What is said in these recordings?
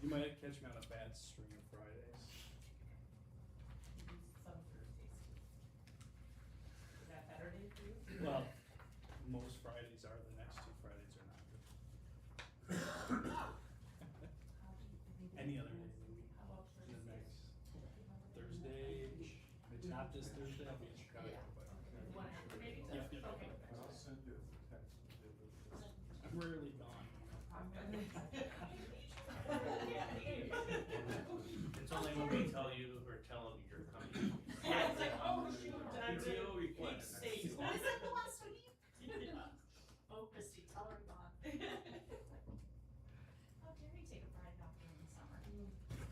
You might catch me on a bad string of Fridays. Some Thursdays. Is that better day for you? Well, most Fridays are, the next 2 Fridays are not good. Any other day of the week. How about And the Thursdays? next Thursday, if it's not this Thursday, I'll be in Chicago, but. Whenever, maybe. Yep, yep, Okay. yep. I'll send you a text. I'm rarely gone. It's only when we tell you or tell them you're coming. Yeah, it's like, oh, shoot, did I PTO really? request. States. What is it the last week? Oh, Christy, tell her I'm gone. How dare you take a Friday off during the summer?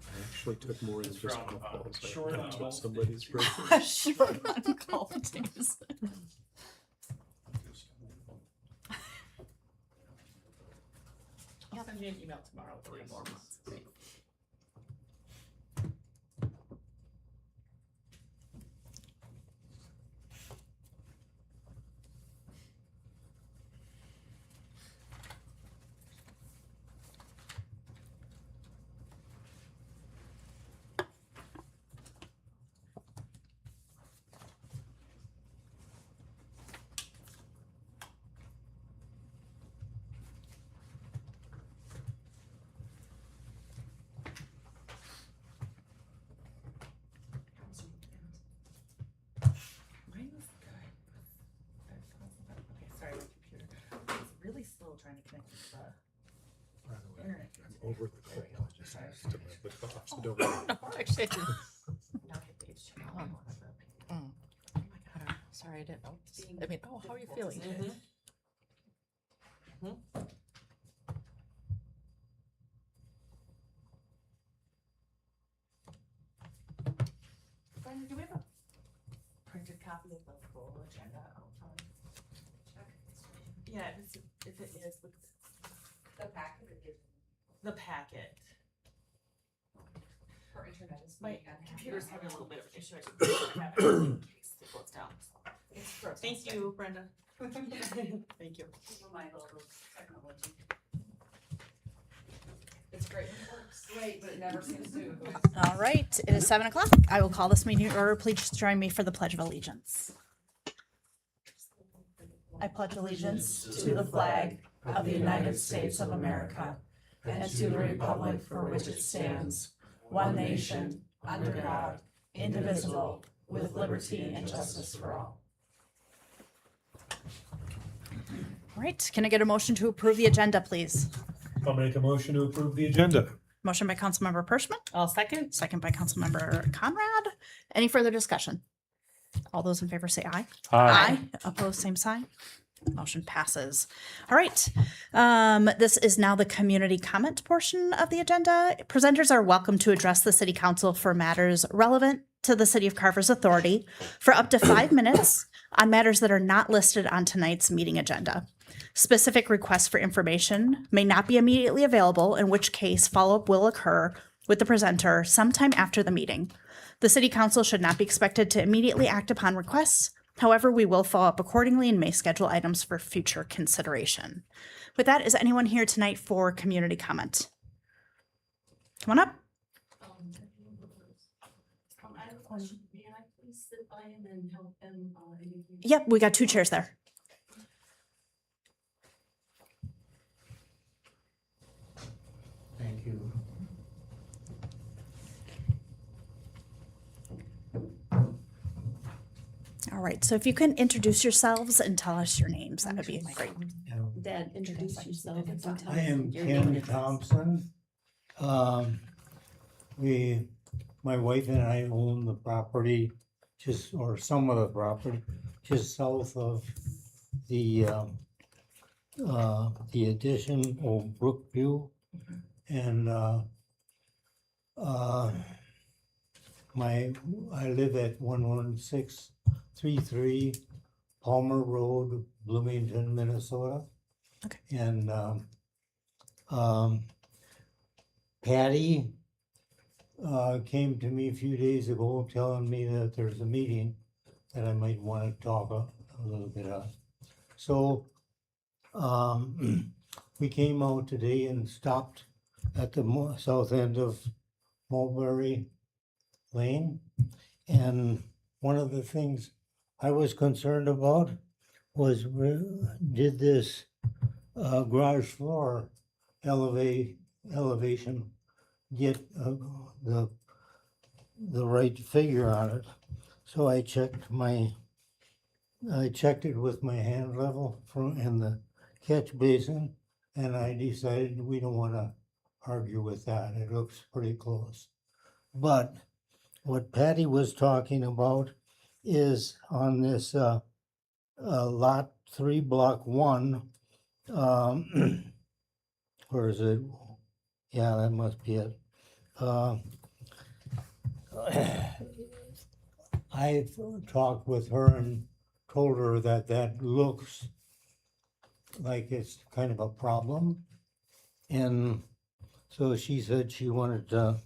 I actually took more than It's just frowned golf upon. balls. Short I on took golf somebody's days. birthday. Short on golf days. I'll send you an email tomorrow with 3 more months. Mine was good. Okay, sorry, my computer. It's really slow trying to connect to the By the way, internet. I'm over the There we cold. go. I just Sorry. have to the cough, so don't worry. No, actually, I didn't. Now hit page 2. Oh my god, sorry, I didn't know. I mean, oh, how are you feeling? Brenda, do we have a printed copy of the full agenda? Yeah, if it is, The packet is. the packet. Her internet is. My being computer's unhappy. having a little bit of an issue. I just have it in case it goes down. It's frozen. Thank you, Brenda. Thank you. Never mind all those technology. It's great when it works. Great, but it never seems to. All right, it is 7 o'clock. I will call this meeting to order. Please join me for the Pledge of Allegiance. I pledge allegiance to the flag of the United States of America and to the republic for which it stands, one nation, under God, indivisible, with liberty and justice for all. All right, can I get a motion to approve the agenda, please? I'll make a motion to approve the agenda. Motion by Councilmember Pershman, I'll second. second by Councilmember Conrad. Any further discussion? All those in favor say aye. Opposed, same sign. Motion passes. All right. This is now the community comment portion of the agenda. Presenters are welcome to address the city council for matters relevant to the city of Carver's authority for up to 5 minutes on matters that are not listed on tonight's meeting agenda. Specific requests for information may not be immediately available, in which case follow-up will occur with the presenter sometime after the meeting. The city council should not be expected to immediately act upon requests. However, we will follow up accordingly and may schedule items for future consideration. With that, is anyone here tonight for community comment? Come on up. I have a question. May I please sit by him and help him, anything? Yep, we got 2 chairs there. Thank you. All right, so if you can introduce yourselves and tell us your names, that would be great. Dad, introduce yourself and tell I am us your name. Ken Thompson. My wife and I own the property, or some of the property, just south of the addition, Old Brookview. And, I live at 11633 Palmer Road, Bloomington, Minnesota. Okay. And, Patty, came to me a few days ago telling me that there's a meeting that I might want to talk a little bit on. So, we came out today and stopped at the south end of Mulberry Lane. And one of the things I was concerned about was did this garage floor elevation get the right figure on it. So I checked it with my hand level in the catch basin, and I decided we don't want to argue with that. It looks pretty close. But what Patty was talking about is on this lot 3, block 1. Where is it? Yeah, that must be it. I talked with her and told her that that looks like it's kind of a problem. And so she said she wanted to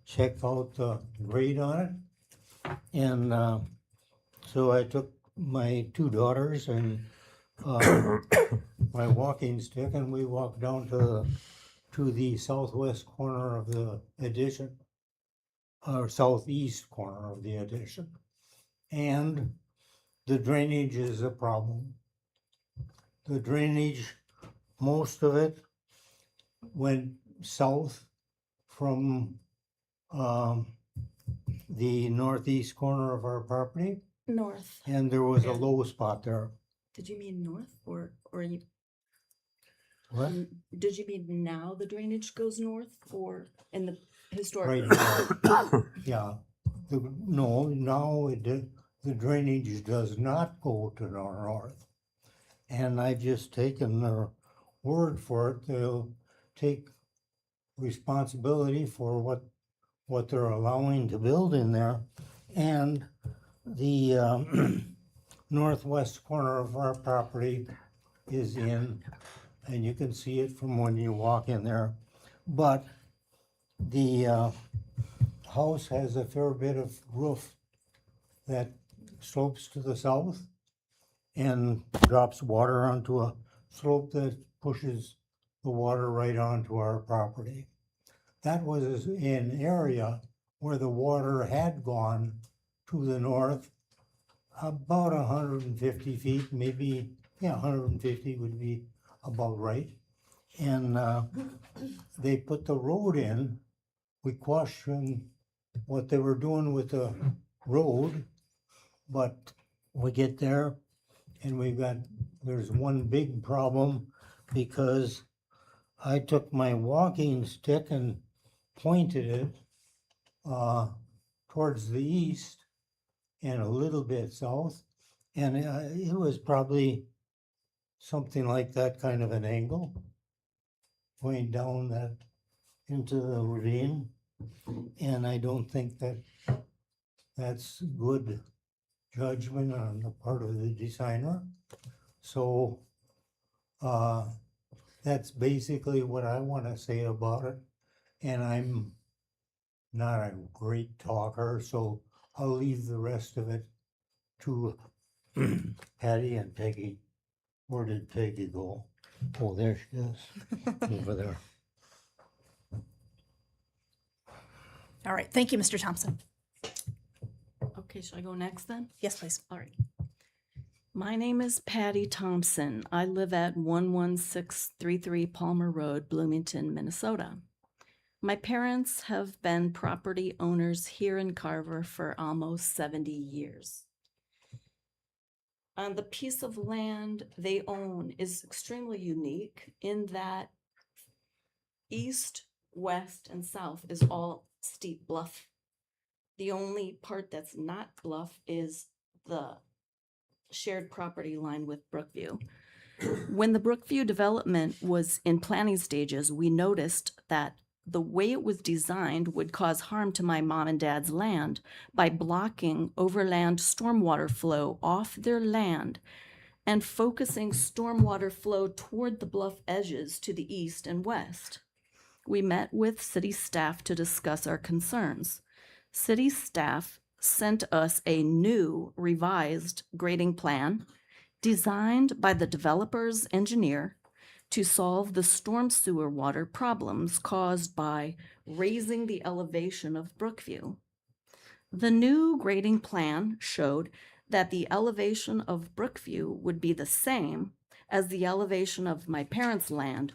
check out the grade on it. And so I took my 2 daughters and my walking stick, and we walked down to the southwest corner of the addition, or southeast corner of the addition. And the drainage is a problem. The drainage, most of it went south from the northeast corner of our property, North. and there was a Yeah. low spot there. Did you mean north or you? What? Did you mean now the drainage goes north or in the historic? Right now, yeah. No, now the drainage does not go to the north. And I've just taken their word for it. They'll take responsibility for what they're allowing to build in there. And the northwest corner of our property is in, and you can see it from when you walk in there. But the house has a fair bit of roof that slopes to the south and drops water onto a slope that pushes the water right onto our property. That was an area where the water had gone to the north about 150 feet, maybe, yeah, 150 would be about right. And they put the road in. We questioned what they were doing with the road, but we get there and there's one big problem, because I took my walking stick and pointed it towards the east and a little bit south, and it was probably something like that kind of an angle, going down that into the ravine. And I don't think that's good judgment on the part of the designer. So that's basically what I want to say about it. And I'm not a great talker, so I'll leave the rest of it to Patty and Peggy. Where did Peggy go? Oh, there she is, over there. All right, thank you, Mr. Thompson. Okay, shall I go next then? Yes, please. All right. My name is Patty Thompson. I live at 11633 Palmer Road, Bloomington, Minnesota. My parents have been property owners here in Carver for almost 70 years. The piece of land they own is extremely unique in that east, west, and south is all steep bluff. The only part that's not bluff is the shared property line with Brookview. When the Brookview development was in planning stages, we noticed that the way it was designed would cause harm to my mom and dad's land by blocking overland stormwater flow off their land and focusing stormwater flow toward the bluff edges to the east and west. We met with city staff to discuss our concerns. City staff sent us a new revised grading plan designed by the developer's engineer to solve the storm sewer water problems caused by raising the elevation of Brookview. The new grading plan showed that the elevation of Brookview would be the same as the elevation of my parents' land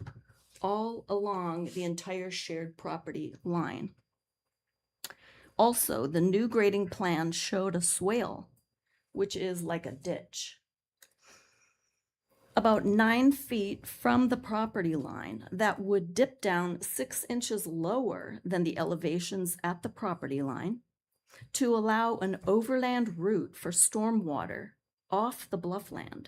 all along the entire shared property line. Also, the new grading plan showed a swale, which is like a ditch, about 9 feet from the property line that would dip down 6 inches lower than the elevations at the property line to allow an overland route for stormwater off the bluffland.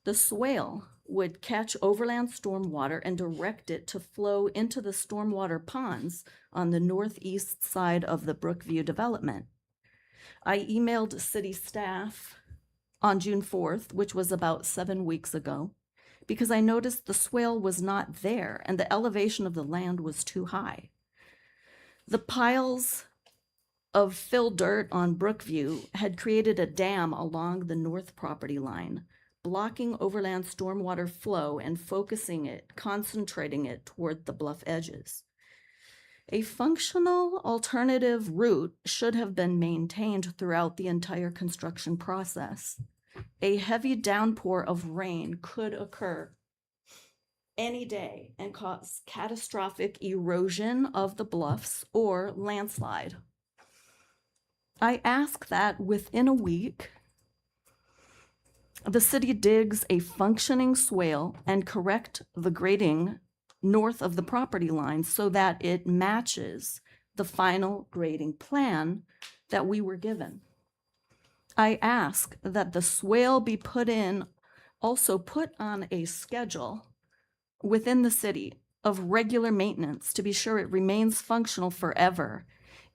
The swale would catch overland stormwater and direct it to flow into the stormwater ponds on the northeast side of the Brookview development. I emailed city staff on June 4th, which was about 7 weeks ago, because I noticed the swale was not there and the elevation of the land was too high. The piles of fill dirt on Brookview had created a dam along the north property line, blocking overland stormwater flow and concentrating it toward the bluff edges. A functional alternative route should have been maintained throughout the entire construction process. A heavy downpour of rain could occur any day and cause catastrophic erosion of the bluffs or landslide. I ask that within a week, the city digs a functioning swale and correct the grading north of the property line so that it matches the final grading plan that we were given. I ask that the swale be put on a schedule within the city of regular maintenance to be sure it remains functional forever,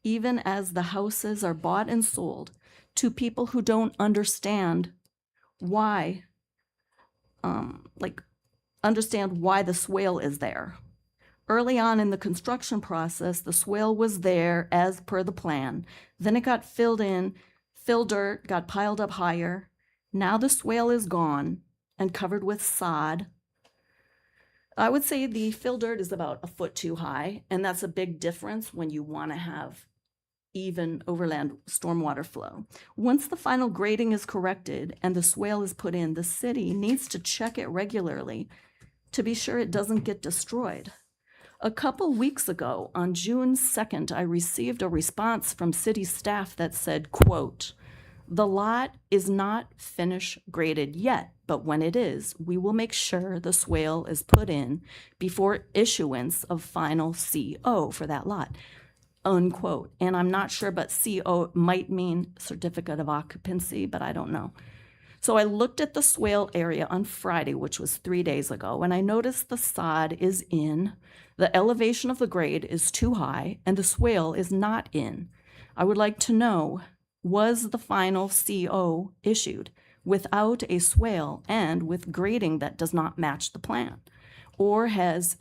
even as the houses are bought and sold to people who don't understand why the swale is there. Early on in the construction process, the swale was there as per the plan. Then it got filled in, fill dirt got piled up higher. Now the swale is gone and covered with sod. I would say the fill dirt is about a foot too high, and that's a big difference when you want to have even overland stormwater flow. Once the final grading is corrected and the swale is put in, the city needs to check it regularly to be sure it doesn't get destroyed. A couple weeks ago, on June 2nd, I received a response from city staff that said, quote, "The lot is not finished graded yet, but when it is, we will make sure the swale is put in before issuance of final CO for that lot." Unquote. And I'm not sure, but CO might mean certificate of occupancy, but I don't know. So I looked at the swale area on Friday, which was 3 days ago, and I noticed the sod is in, the elevation of the grade is too high, and the swale is not in. I would like to know, was the final CO issued without a swale and with grading that does not match the plan? Or has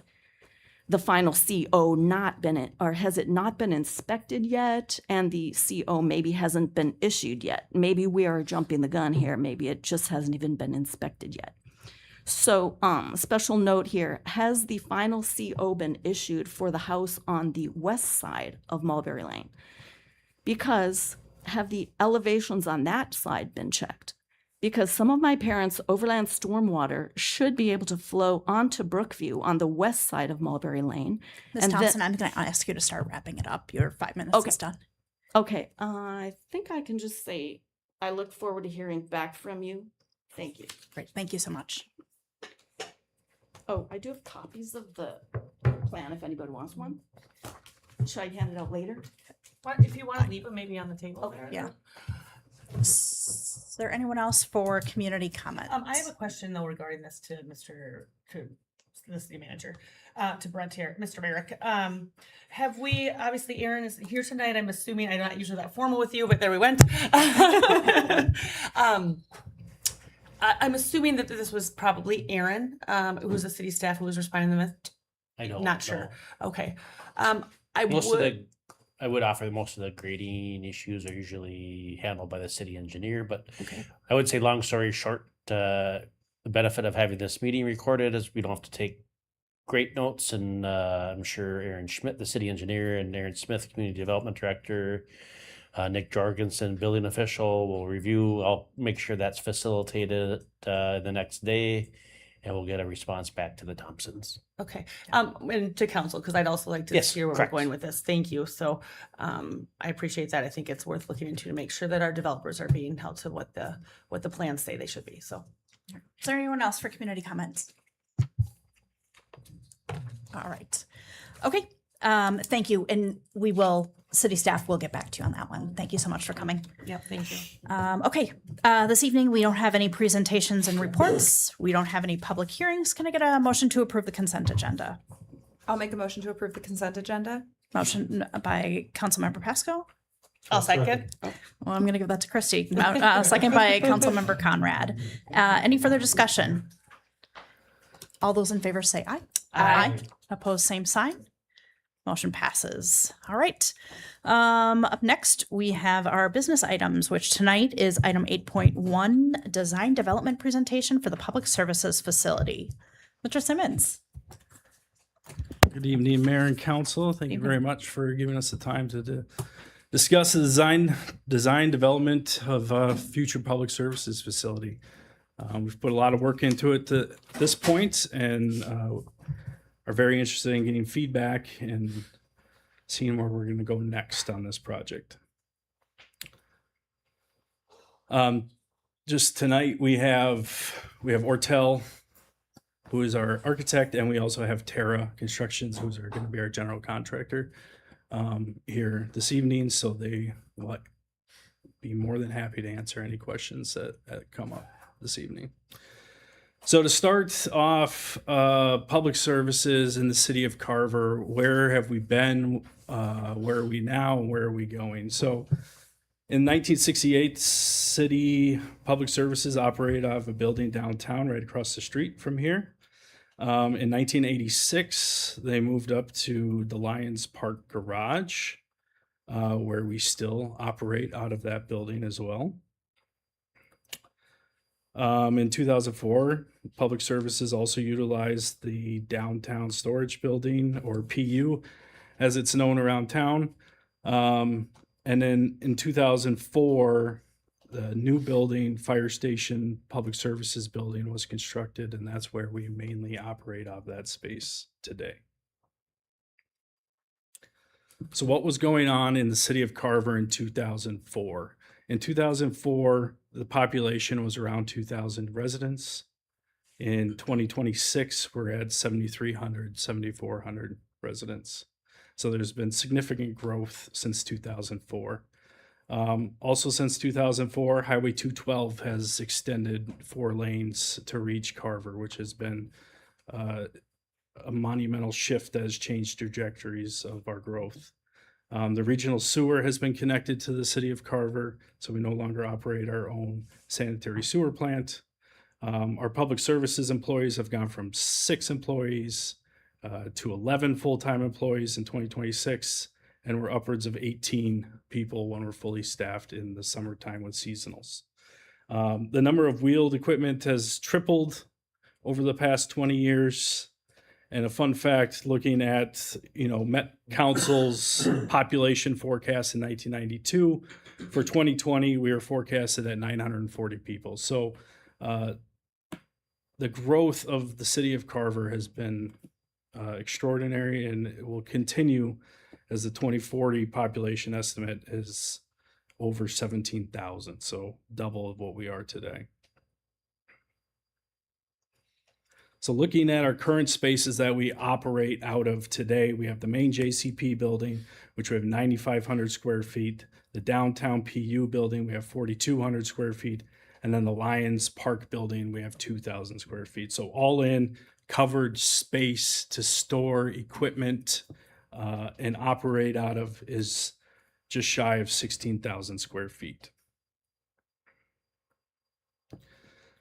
the final CO not been, or has it not been inspected yet, and the CO maybe hasn't been issued yet? Maybe we are jumping the gun here. Maybe it just hasn't even been inspected yet. So, special note here, has the final CO been issued for the house on the west side of Mulberry Lane? Because have the elevations on that side been checked? Because some of my parents' overland stormwater should be able to flow onto Brookview on the west side of Mulberry Lane. Ms. And Thompson, I'm going to ask you to start wrapping it up. Your 5 minutes Okay. is done. Okay, I think I can just say, I look forward to hearing back from you. Thank you. Great. Thank you so much. Oh, I do have copies of the plan if anybody wants one. Should I hand it out later? What, if you want to leave them maybe on the table Okay. there? Yeah. Is there anyone else for community comments? I have a question though regarding this to the city manager, to Brent here, Mr. Merrick. Have we, obviously Aaron is here tonight, I'm assuming, I'm not usually that formal with you, but there we went. I'm assuming that this was probably Aaron, who was the city staff who was responding to them. I don't Not sure. know. Okay. I would offer most of the grading issues are usually handled by the city engineer, but Okay. I would say long story short, the the benefit of having this meeting recorded is we don't have to take great notes, and I'm sure Aaron Schmidt, the city engineer, and Aaron Smith, community development director, Nick Jorgensen, building official, will review. I'll make sure that's facilitated the next day, and we'll get a response back to the Thompsons. Okay. And to council, because I'd also like to Yes, hear where correct. we're going with this. Thank you. So I appreciate that. I think it's worth looking into to make sure that our developers are being held to what the plans say they should be. So Is there anyone else for community comments? All right. Okay. Thank you. And city staff will get back to you on that one. Thank you so much for coming. yeah, thank you. Okay. This evening, we don't have any presentations and reports. We don't have any public hearings. Can I get a motion to approve the consent agenda? I'll make a motion to approve the consent agenda. Motion by Councilmember Pasco. I'll second. Well, I'm going to give that to Christy. Second by Councilmember Conrad. Any further discussion? All those in favor say aye. Aye. Opposed, same sign. Motion passes. All right. Up next, we have our business items, which tonight is item 8.1, design development presentation for the public services facility. Mr. Simmons. Good evening, Mayor and Council. Thank you Evening. very much for giving us the time to discuss the design development of future public services facility. We've put a lot of work into it to this point, and are very interested in getting feedback and seeing where we're going to go next on this project. Just tonight we have Ortel, who is our architect, and we also have Terra Constructions, who's going to be our general contractor here this evening. So they will be more than happy to answer any questions that come up this evening. So to start off, public services in the city of Carver, where have we been? Where are we now? Where are we going? So in 1968, city public services operated out of a building downtown right across the street from here. In 1986, they moved up to the Lions Park Garage, where we still operate out of that building as well. In 2004, Public Services also utilized the Downtown Storage Building, or PU, as it's known around town. And then in 2004, the new building, Fire Station Public Services Building, was constructed, and that's where we mainly operate out of that space today. So what was going on in the city of Carver in 2004? In 2004, the population was around 2,000 residents. In 2026, we're at 7,300, 7,400 residents. So there's been significant growth since 2004. Also since 2004, Highway 212 has extended 4 lanes to reach Carver, which has been a monumental shift that has changed trajectories of our growth. The regional sewer has been connected to the city of Carver, so we no longer operate our own sanitary sewer plant. Our public services employees have gone from 6 employees to 11 full-time employees in 2026, and we're upwards of 18 people when we're fully staffed in the summertime with seasonals. The number of wheeled equipment has tripled over the past 20 years. And a fun fact, looking at, Met Council's population forecast in 1992, for 2020, we were forecasted at 940 people. So the growth of the city of Carver has been extraordinary, and it will continue as the 2040 population estimate is over 17,000, so double of what we are today. So looking at our current spaces that we operate out of today, we have the main JCP building, which we have 9,500 square feet. The downtown PU building, we have 4,200 square feet. And then the Lions Park building, we have 2,000 square feet. So all in, covered space to store equipment and operate out of is just shy of 16,000 square feet.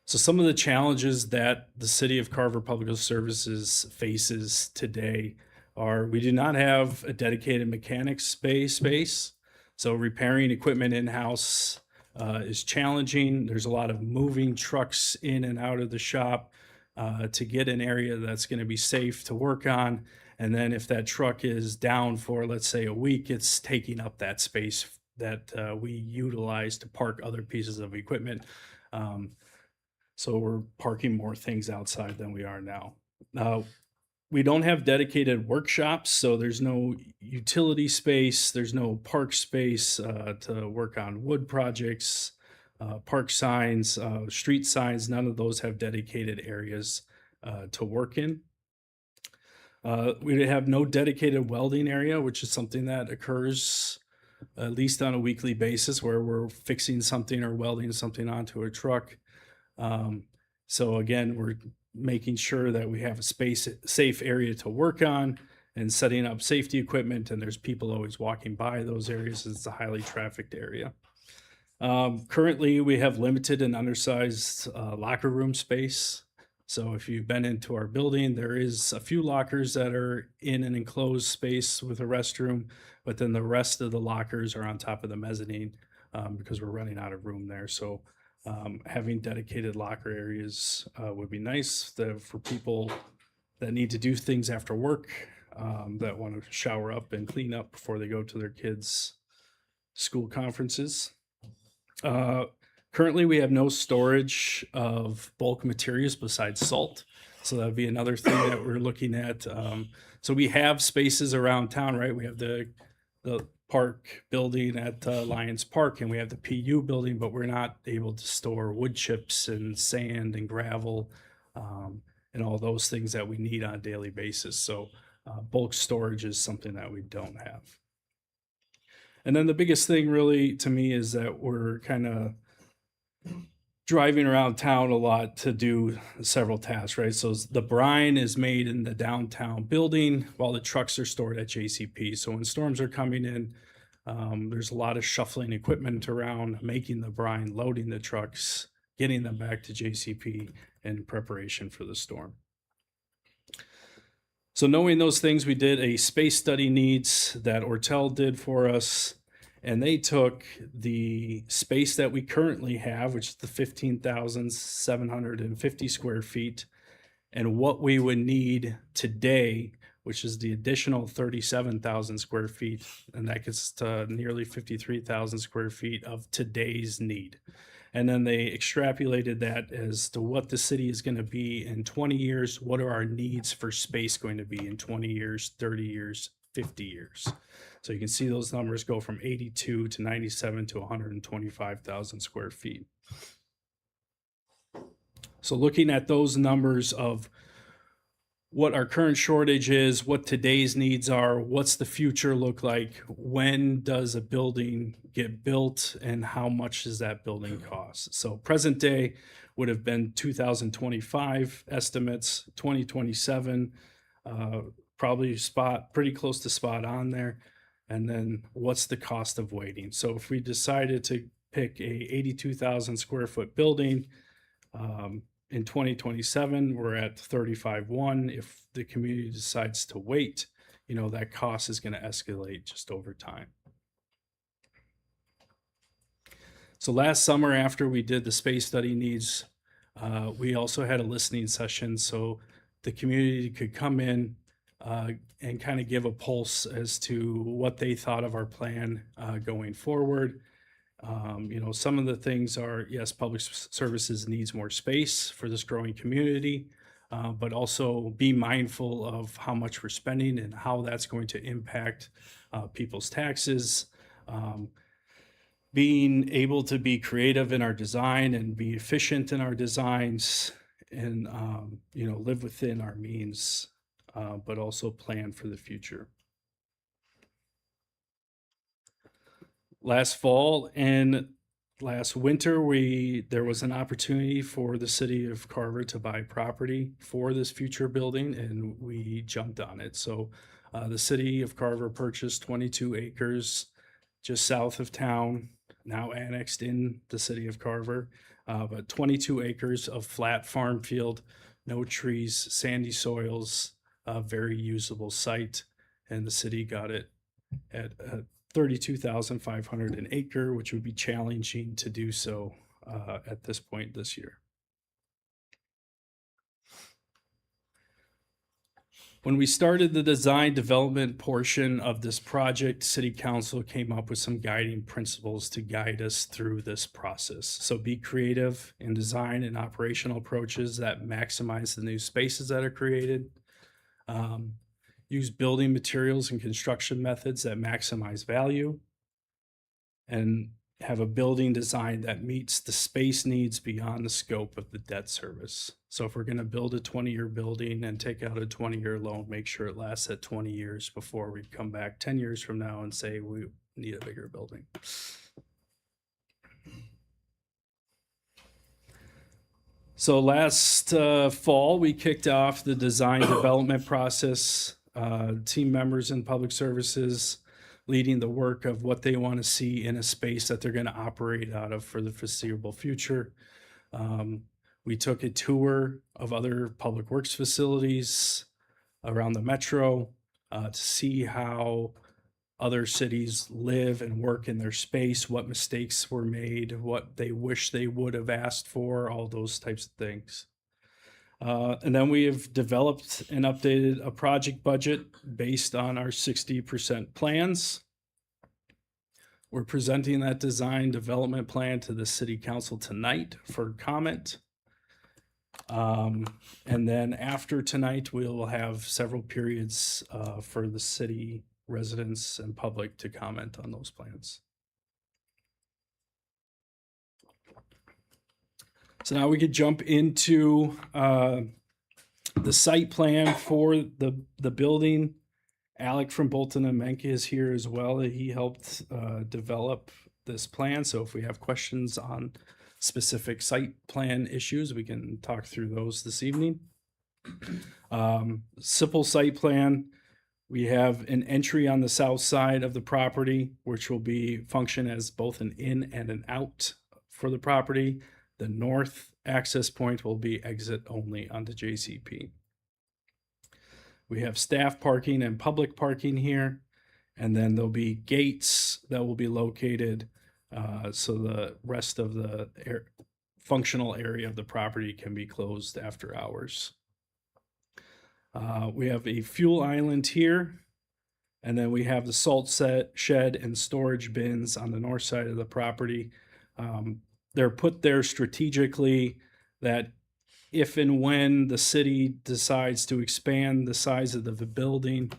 So some of the challenges that the City of Carver Public Services faces today are we do not have a dedicated mechanics space. So repairing equipment in-house is challenging. There's a lot of moving trucks in and out of the shop to get an area that's going to be safe to work on. And then if that truck is down for, let's say, a week, it's taking up that space that we utilize to park other pieces of equipment. So we're parking more things outside than we are now. We don't have dedicated workshops, so there's no utility space, there's no park space to work on wood projects, park signs, street signs. None of those have dedicated areas to work in. We have no dedicated welding area, which is something that occurs at least on a weekly basis where we're fixing something or welding something onto a truck. So again, we're making sure that we have a safe area to work on and setting up safety equipment, and there's people always walking by those areas. It's a highly trafficked area. Currently, we have limited and undersized locker room space. So if you've been into our building, there is a few lockers that are in an enclosed space with a restroom, but then the rest of the lockers are on top of the mezzanine because we're running out of room there. So having dedicated locker areas would be nice for people that need to do things after work, that want to shower up and clean up before they go to their kids' school conferences. Currently, we have no storage of bulk materials besides salt. So that would be another thing that we're looking at. So we have spaces around town, right? We have the park building at Lions Park, and we have the PU building, but we're not able to store wood chips and sand and gravel and all those things that we need on a daily basis. So bulk storage is something that we don't have. And then the biggest thing really to me is that we're kind of driving around town a lot to do several tasks, right? So the brine is made in the downtown building while the trucks are stored at JCP. So when storms are coming in, there's a lot of shuffling equipment around, making the brine, loading the trucks, getting them back to JCP in preparation for the storm. So knowing those things, we did a space study needs that Ortel did for us. And they took the space that we currently have, which is the 15,750 square feet, and what we would need today, which is the additional 37,000 square feet. And that gets to nearly 53,000 square feet of today's need. And then they extrapolated that as to what the city is going to be in 20 years. What are our needs for space going to be in 20 years, 30 years, 50 years? So you can see those numbers go from 82 to 97 to 125,000 square feet. So looking at those numbers of what our current shortage is, what today's needs are, what's the future look like, when does a building get built, and how much does that building cost? So present day would have been 2025 estimates, 2027, probably pretty close to spot on there. And then what's the cost of waiting? So if we decided to pick a 82,000 square foot building in 2027, we're at 35.1. If the community decides to wait, that cost is going to escalate just over time. So last summer, after we did the space study needs, we also had a listening session so the community could come in and kind of give a pulse as to what they thought of our plan going forward. Some of the things are, yes, public services needs more space for this growing community, but also be mindful of how much we're spending and how that's going to impact people's taxes. Being able to be creative in our design and be efficient in our designs and, live within our means. But also plan for the future. Last fall and last winter, there was an opportunity for the city of Carver to buy property for this future building, and we jumped on it. So the city of Carver purchased 22 acres just south of town, now annexed in the city of Carver, but 22 acres of flat farm field, no trees, sandy soils, a very usable site, and the city got it at 32,500 an acre, which would be challenging to do so at this point this year. When we started the design development portion of this project, City Council came up with some guiding principles to guide us through this process. So be creative in design and operational approaches that maximize the new spaces that are created. Use building materials and construction methods that maximize value. And have a building design that meets the space needs beyond the scope of the debt service. So if we're going to build a 20-year building and take out a 20-year loan, make sure it lasts that 20 years before we come back 10 years from now and say we need a bigger building. So last fall, we kicked off the design development process. Team members in public services leading the work of what they want to see in a space that they're going to operate out of for the foreseeable future. We took a tour of other public works facilities around the metro to see how other cities live and work in their space, what mistakes were made, what they wish they would have asked for, all those types of things. And then we have developed and updated a project budget based on our 60% plans. We're presenting that design development plan to the City Council tonight for comment. And then after tonight, we will have several periods for the city residents and public to comment on those plans. So now we could jump into the site plan for the building. Alec from Bolton and Menke is here as well. He helped develop this plan. So if we have questions on specific site plan issues, we can talk through those this evening. Simple site plan. We have an entry on the south side of the property, which will be function as both an in and an out for the property. The north access point will be exit only onto JCP. We have staff parking and public parking here, and then there'll be gates that will be located so the rest of the functional area of the property can be closed after hours. We have a fuel island here, and then we have the salt shed and storage bins on the north side of the property. They're put there strategically that if and when the city decides to expand the size of the building,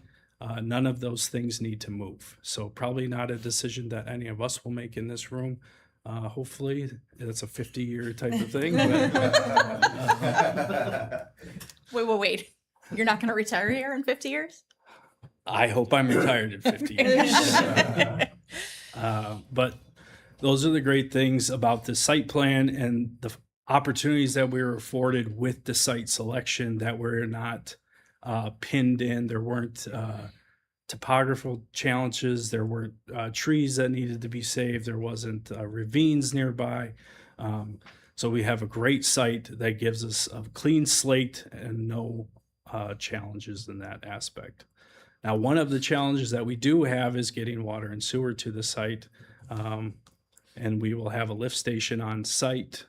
none of those things need to move. So probably not a decision that any of us will make in this room. Hopefully, it's a 50-year type of thing. But, Wait. You're not going to retire here in 50 years? I hope I'm retired in 50 years. But those are the great things about the site plan and the opportunities that we were afforded with the site selection, that we're not pinned in. There weren't topographical challenges. There weren't trees that needed to be saved. There wasn't ravines nearby. So we have a great site that gives us a clean slate and no challenges in that aspect. Now, one of the challenges that we do have is getting water and sewer to the site. And we will have a lift station on site,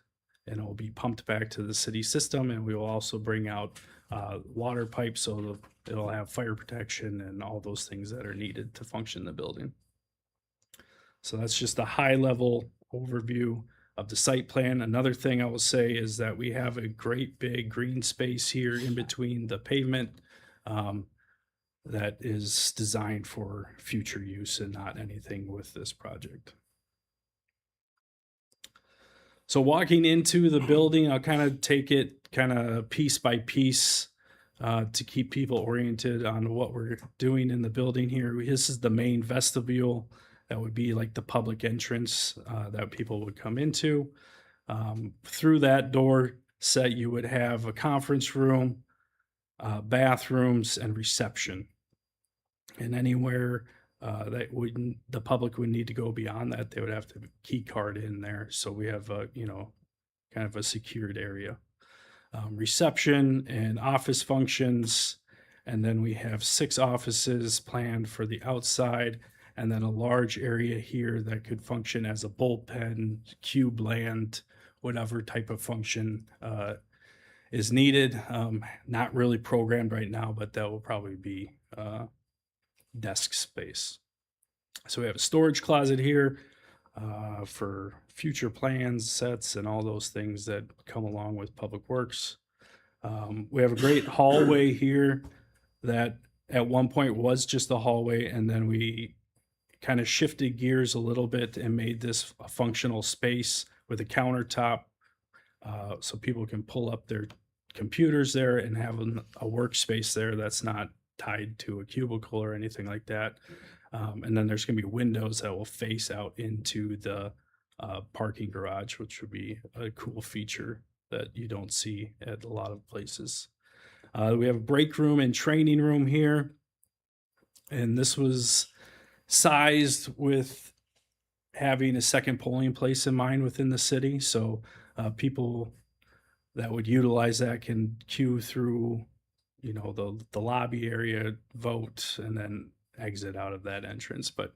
and it will be pumped back to the city system. And we will also bring out water pipes so it'll have fire protection and all those things that are needed to function the building. So that's just a high level overview of the site plan. Another thing I will say is that we have a great big green space here in between the pavement that is designed for future use and not anything with this project. So walking into the building, I'll kind of take it kind of piece by piece to keep people oriented on what we're doing in the building here. This is the main vestibule. That would be like the public entrance that people would come into. Through that door set, you would have a conference room, bathrooms, and reception. And anywhere the public would need to go beyond that, they would have to key card in there. So we have a, kind of a secured area. Reception and office functions. And then we have 6 offices planned for the outside. and then a large area here that could function as a bullpen, cube land, whatever type of function is needed. Not really programmed right now, but that will probably be desk space. So we have a storage closet here for future plans, sets, and all those things that come along with Public Works. We have a great hallway here that at one point was just a hallway, and then we kind of shifted gears a little bit and made this a functional space with a countertop, so people can pull up their computers there and have a workspace there that's not tied to a cubicle or anything like that. And then there's going to be windows that will face out into the parking garage, which would be a cool feature that you don't see at a lot of places. We have a break room and training room here. And this was sized with having a second polling place in mind within the city. So people that would utilize that can queue through, you know, the lobby area, vote, and then exit out of that entrance. But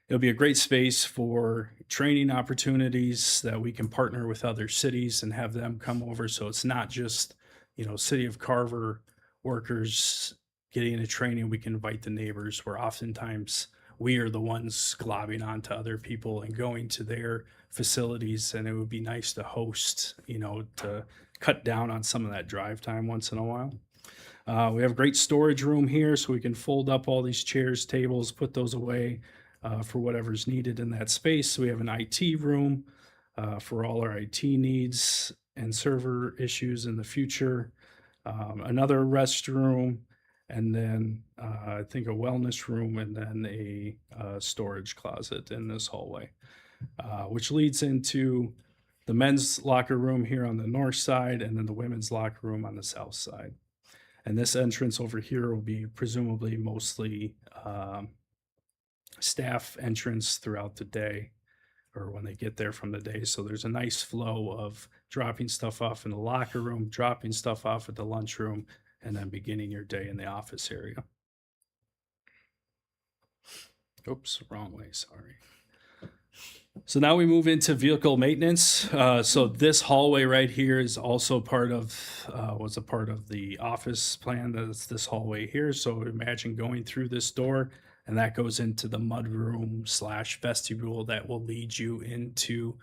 it'll be a great space for training opportunities that we can partner with other cities and have them come over. So it's not just, you know, City of Carver workers getting a training. We can invite the neighbors, where oftentimes we are the ones globbing onto other people and going to their facilities. And it would be nice to host, you know, to cut down on some of that drive time once in a while. We have a great storage room here, so we can fold up all these chairs, tables, put those away for whatever's needed in that space. We have an IT room for all our IT needs and server issues in the future. Another restroom, and then I think a wellness room, and then a storage closet in this hallway, which leads into the men's locker room here on the north side, and then the women's locker room on the south side. And this entrance over here will be presumably mostly staff entrance throughout the day, or when they get there from the day. So there's a nice flow of dropping stuff off in the locker room, dropping stuff off at the lunchroom, and then beginning your day in the office area. Oops, wrong way, sorry. So now we move into vehicle maintenance. So this hallway right here is also part of, was a part of the office plan. That's this hallway here. So imagine going through this door, and that goes into the mudroom / vestibule that will lead you into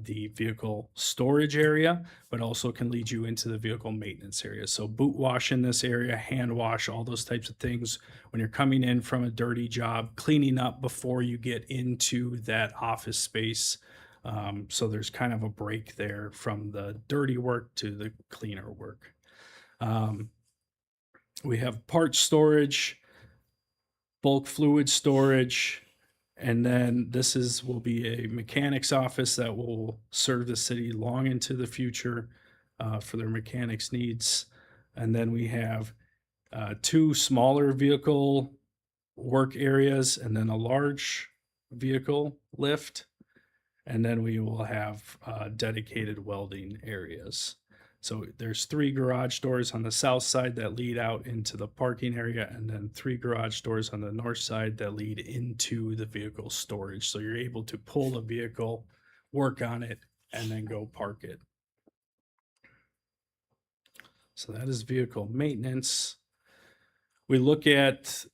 the vehicle storage area, but also can lead you into the vehicle maintenance area. So boot wash in this area, hand wash, all those types of things. When you're coming in from a dirty job, cleaning up before you get into that office space. So there's kind of a break there from the dirty work to the cleaner work. We have part storage, bulk fluid storage, and then this will be a mechanic's office that will serve the city long into the future for their mechanics needs. And then we have 2 smaller vehicle work areas, and then a large vehicle lift. And then we will have dedicated welding areas. So there's 3 garage doors on the south side that lead out into the parking area, and then 3 garage doors on the north side that lead into the vehicle storage. So you're able to pull the vehicle, work on it, and then go park it. So that is vehicle maintenance. We look at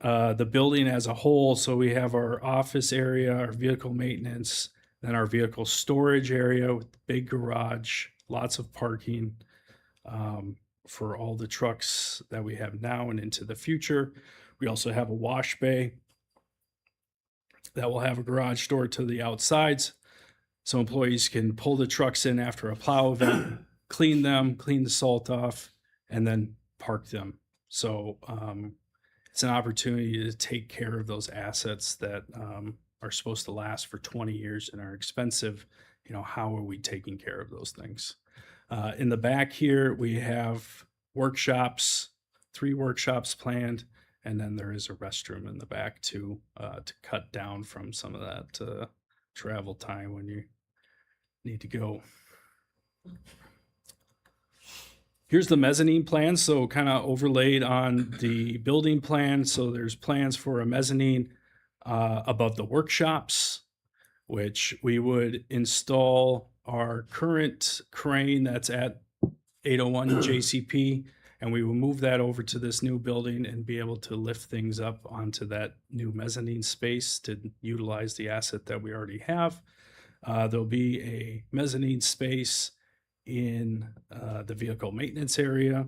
the building as a whole. So we have our office area, our vehicle maintenance, then our vehicle storage area with the big garage, lots of parking for all the trucks that we have now and into the future. We also have a wash bay that will have a garage door to the outsides, so employees can pull the trucks in after a plow event, clean them, clean the salt off, and then park them. So it's an opportunity to take care of those assets that are supposed to last for 20 years and are expensive. You know, how are we taking care of those things? In the back here, we have workshops, 3 workshops planned, and then there is a restroom in the back too, to cut down from some of that travel time when you need to go. Here's the mezzanine plan, so kind of overlaid on the building plan. So there's plans for a mezzanine above the workshops, which we would install our current crane that's at 801 JCP, and we will move that over to this new building and be able to lift things up onto that new mezzanine space to utilize the asset that we already have. There'll be a mezzanine space in the vehicle maintenance area,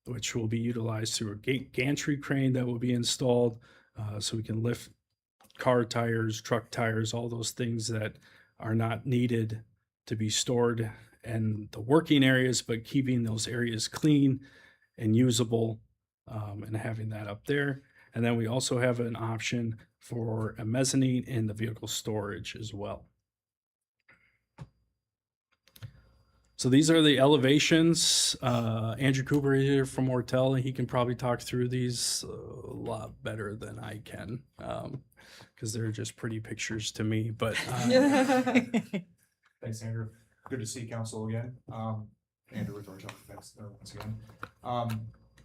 which will be utilized through a gantry crane that will be installed, so we can lift car tires, truck tires, all those things that are not needed to be stored in the working areas, but keeping those areas clean and usable, and having that up there. And then we also have an option for a mezzanine in the vehicle storage as well. So these are the elevations. Andrew Cooper is here from Ortel, and he can probably talk through these a lot better than I can, because they're just pretty pictures to me. But Thanks, Andrew. Good to see council again. Andrew with Ortel, thanks once again.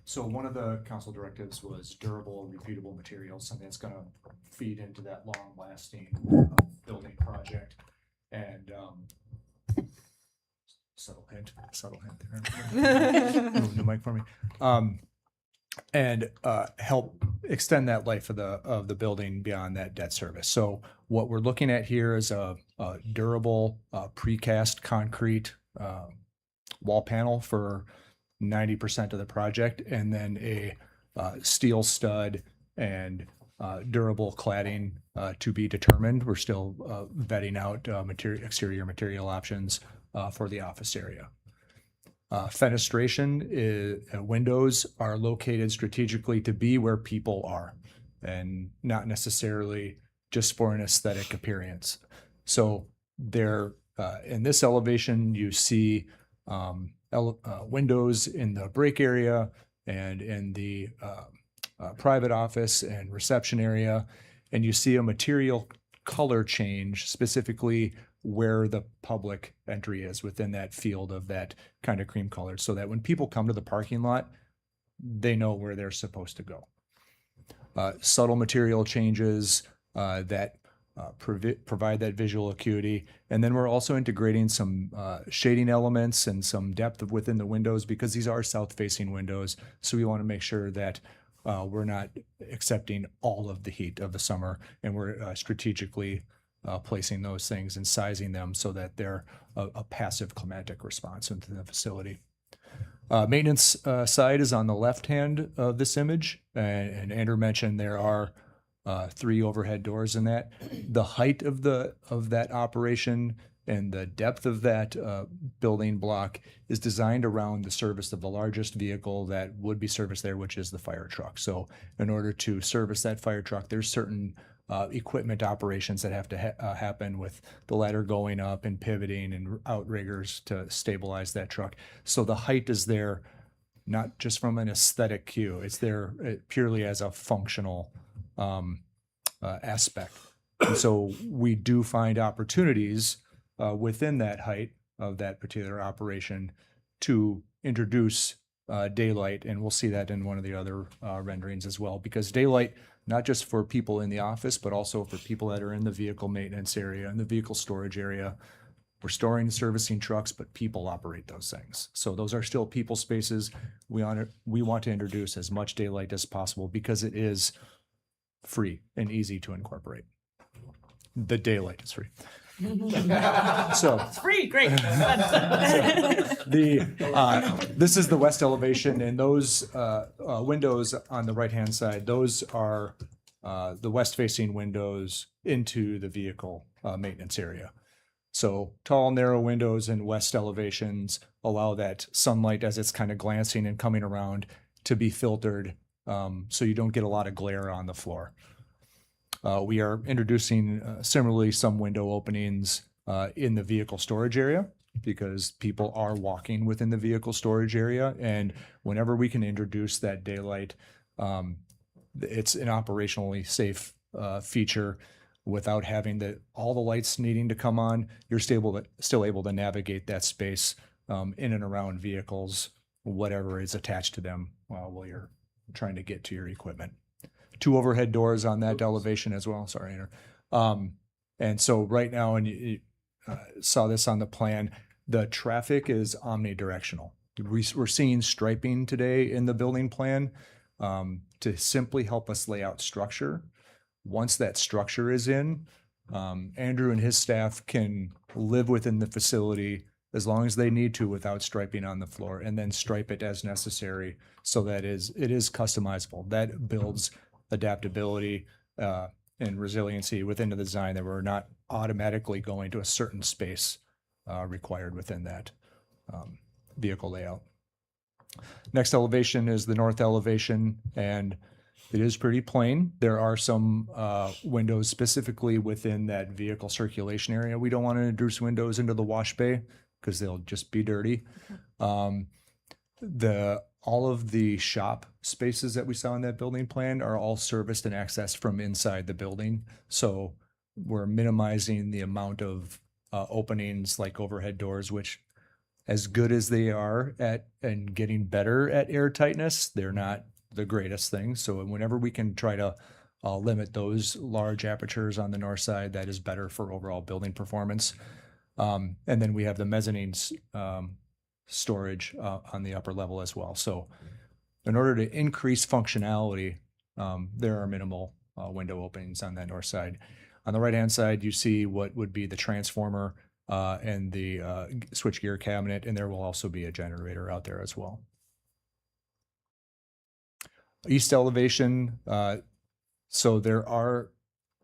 So one of the council directives was durable, repeatable materials, something that's going to feed into that long-lasting building project. And subtle hint there. Move the mic for me. And help extend that life of the building beyond that debt service. So what we're looking at here is a durable precast concrete wall panel for 90% of the project, and then a steel stud and durable cladding to be determined. We're still vetting out exterior material options for the office area. Fenestration windows are located strategically to be where people are, and not necessarily just for an aesthetic appearance. So there, in this elevation, you see windows in the break area and in the private office and reception area, and you see a material color change specifically where the public entry is within that field of that kind of cream color, so that when people come to the parking lot, they know where they're supposed to go. Subtle material changes that provide that visual acuity. And then we're also integrating some shading elements and some depth within the windows, because these are south-facing windows. So we want to make sure that we're not accepting all of the heat of the summer, and we're strategically placing those things and sizing them so that they're a passive climatic response into the facility. Maintenance side is on the left hand of this image, and Andrew mentioned there are 3 overhead doors in that. The height of that operation and the depth of that building block is designed around the service of the largest vehicle that would be serviced there, which is the fire truck. So in order to service that fire truck, there's certain equipment operations that have to happen with the ladder going up and pivoting and outriggers to stabilize that truck. So the height is there not just from an aesthetic cue, it's there purely as a functional aspect. And so we do find opportunities within that height of that particular operation to introduce daylight, and we'll see that in one of the other renderings as well, because daylight, not just for people in the office, but also for people that are in the vehicle maintenance area and the vehicle storage area. We're storing and servicing trucks, but people operate those things. So those are still people spaces. We want to introduce as much daylight as possible because it is free and easy to incorporate. The daylight is free. So It's free, great. this is the west elevation, and those windows on the right-hand side, those are the west-facing windows into the vehicle maintenance area. So tall, narrow windows in west elevations allow that sunlight as it's kind of glancing and coming around to be filtered, so you don't get a lot of glare on the floor. We are introducing similarly some window openings in the vehicle storage area, because people are walking within the vehicle storage area, and whenever we can introduce that daylight, it's an operationally safe feature without having all the lights needing to come on. You're still able to navigate that space in and around vehicles whatever is attached to them while you're trying to get to your equipment. 2 overhead doors on that elevation as well. Sorry, Andrew. And so right now, and you saw this on the plan, the traffic is omnidirectional. We're seeing striping today in the building plan to simply help us lay out structure. Once that structure is in, Andrew and his staff can live within the facility as long as they need to without striping on the floor, and then stripe it as necessary so that it is customizable. That builds adaptability and resiliency within the design, that we're not automatically going to a certain space required within that vehicle layout. Next elevation is the north elevation, and it is pretty plain. There are some windows specifically within that vehicle circulation area. We don't want to introduce windows into the wash bay because they'll just be dirty. All of the shop spaces that we saw in that building plan are all serviced and accessed from inside the building. So we're minimizing the amount of openings like overhead doors, which, as good as they are at and getting better at air tightness, they're not the greatest thing. So whenever we can try to limit those large apertures on the north side, that is better for overall building performance. And then we have the mezzanine storage on the upper level as well. So in order to increase functionality, there are minimal window openings on that north side. On the right-hand side, you see what would be the transformer and the switchgear cabinet, and there will also be a generator out there as well. East elevation, so there are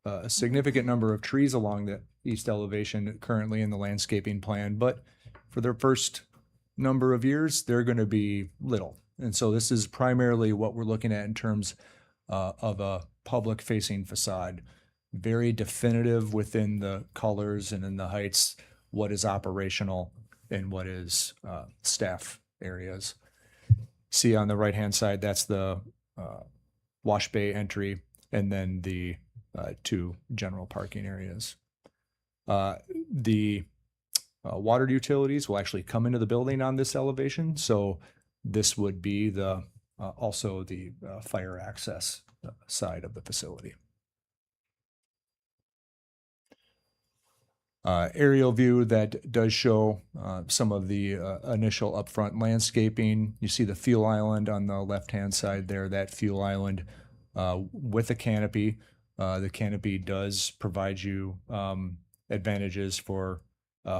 a significant number of trees along the east elevation currently in the landscaping plan, but for their first number of years, they're going to be little. And so this is primarily what we're looking at in terms of a public-facing facade. Very definitive within the colors and in the heights, what is operational and what is staff areas. See on the right-hand side, that's the wash bay entry, and then the 2 general parking areas. The water utilities will actually come into the building on this elevation, so this would be also the fire access side of the facility. Aerial view that does show some of the initial upfront landscaping. You see the fuel island on the left-hand side there, that fuel island with a canopy. The canopy does provide you advantages for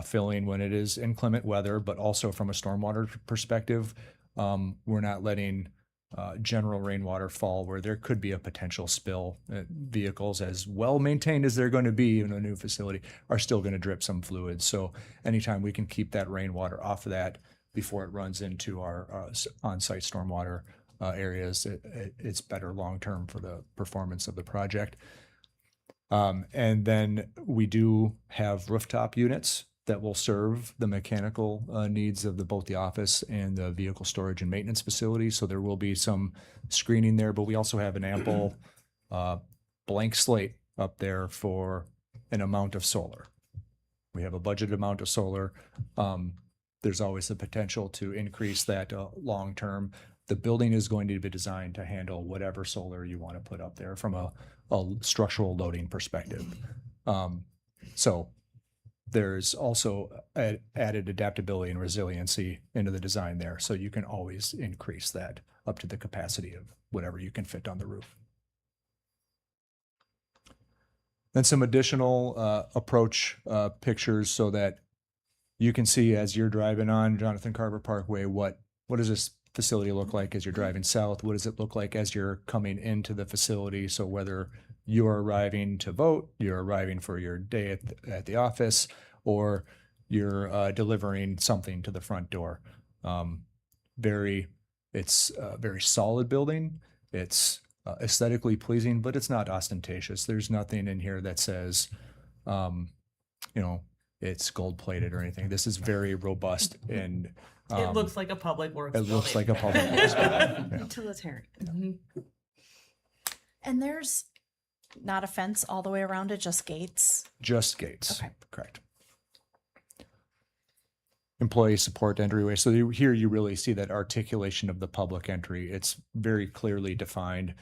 filling when it is inclement weather, but also from a stormwater perspective, we're not letting general rainwater fall where there could be a potential spill. Vehicles, as well maintained as they're going to be in a new facility, are still going to drip some fluids. So anytime we can keep that rainwater off of that before it runs into our on-site stormwater areas, it's better long-term for the performance of the project. And then we do have rooftop units that will serve the mechanical needs of both the office and the vehicle storage and maintenance facility. So there will be some screening there, but we also have an ample blank slate up there for an amount of solar. We have a budgeted amount of solar. There's always the potential to increase that long-term. The building is going to be designed to handle whatever solar you want to put up there from a structural loading perspective. So there's also added adaptability and resiliency into the design there. So you can always increase that up to the capacity of whatever you can fit on the roof. Then some additional approach pictures so that you can see as you're driving on Jonathan Carver Parkway, what does this facility look like as you're driving south? What does it look like as you're coming into the facility? So whether you're arriving to vote, you're arriving for your day at the office, or you're delivering something to the front door. It's a very solid building. It's aesthetically pleasing, but it's not ostentatious. There's nothing in here that says, it's gold plated or anything. This is very robust and it looks like a public works. It looks like a public works. Yeah. Utilitarian. Mm-hmm. And there's not a fence all the way around it, just gates. Just gates. Okay. Correct. employee support entryway. So here you really see that articulation of the public entry. It's very clearly defined.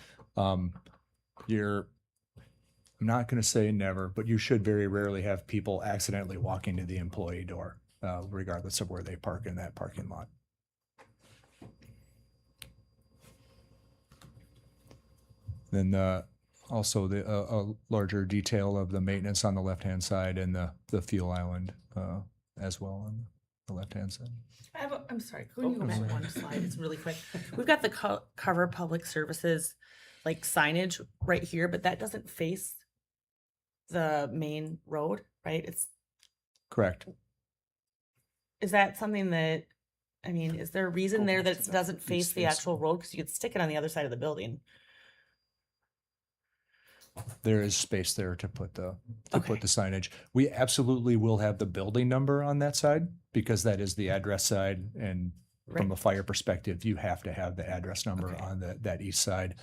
You're I'm not going to say never, but you should very rarely have people accidentally walk into the employee door, regardless of where they park in that parking lot. Then also a larger detail of the maintenance on the left-hand side and the fuel island as well on the left-hand side. I'm sorry, can you go back one slide? It's really quick. We've got the Carver Public Services like signage right here, but that doesn't face the main road, right? Correct. Is that something that, I mean, is there a reason there that it doesn't face the actual road? Because you could stick it on the other side of the building. There is space there to put the signage. We absolutely will have the building number on that side because that is the address side, and from a fire perspective, you have to have the address number on that east side.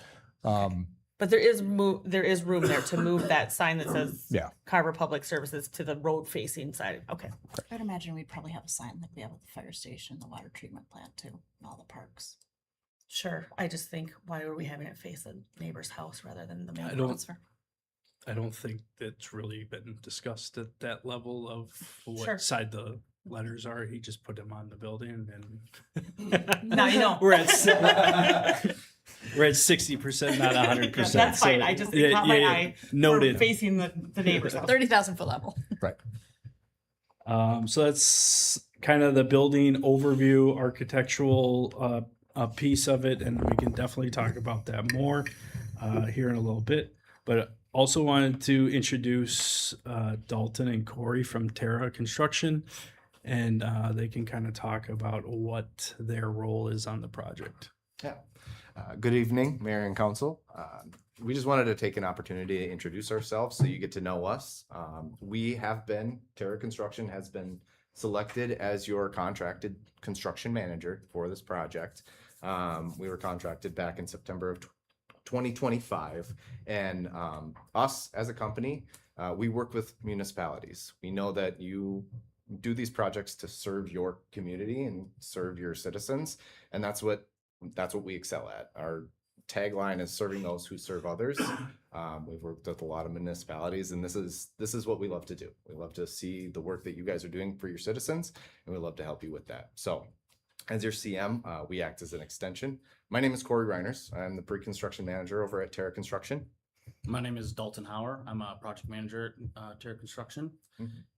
But there is room there to move that sign that says Carver Public Services to the road facing side. Okay. I'd imagine we'd probably have a sign like we have at the fire station, the water treatment plant too, and all the parks. Sure. I just think, why are we having it face a neighbor's house rather than the main I road? don't think that's really been discussed at that level of what Sure. side the letters are. He just put them on the building, and Now you know. we're at 60%, not 100%. That's fine. I just caught my eye. Noted. For facing the neighbor's house. 30,000 foot level. Right. So that's kind of the building overview, architectural piece of it, and we can definitely talk about that more here in a little bit. But also wanted to introduce Dalton and Corey from Terra Construction, and they can kind of talk about what their role is on the project. Yeah. Good evening, Mayor and Council. We just wanted to take an opportunity to introduce ourselves so you get to know us. Terra Construction has been selected as your contracted construction manager for this project. We were contracted back in September of 2025, and us as a company, we work with municipalities. We know that you do these projects to serve your community and serve your citizens, and that's what we excel at. Our tagline is serving those who serve others. We've worked with a lot of municipalities, and this is what we love to do. We love to see the work that you guys are doing for your citizens, and we love to help you with that. So as your CM, we act as an extension. My name is Corey Reiners. I'm the pre-construction manager over at Terra Construction. My name is Dalton Hauer. I'm a project manager at Terra Construction.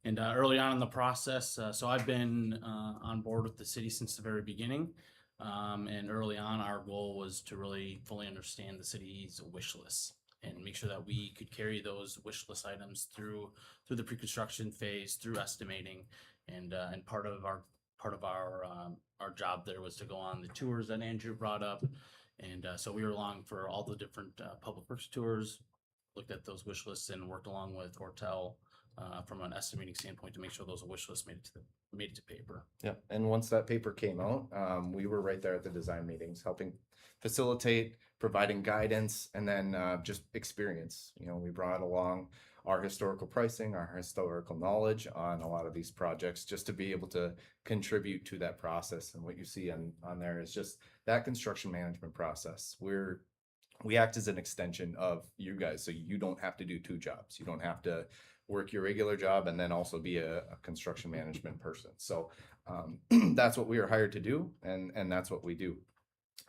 And early on in the process, so I've been on board with the city since the very beginning. And early on, our goal was to really fully understand the city's wish list and make sure that we could carry those wish list items through the pre-construction phase, through estimating, and part of our job there was to go on the tours that Andrew brought up. And so we were along for all the different public works tours, looked at those wish lists, and worked along with Ortel from an estimating standpoint to make sure those wish lists made it to paper. Yeah, and once that paper came out, we were right there at the design meetings, helping facilitate, providing guidance, and then just experience. We brought along our historical pricing, our historical knowledge on a lot of these projects, just to be able to contribute to that process. And what you see on there is just that construction management process. We act as an extension of you guys, so you don't have to do two jobs. You don't have to work your regular job and then also be a construction management person. So that's what we are hired to do, and that's what we do.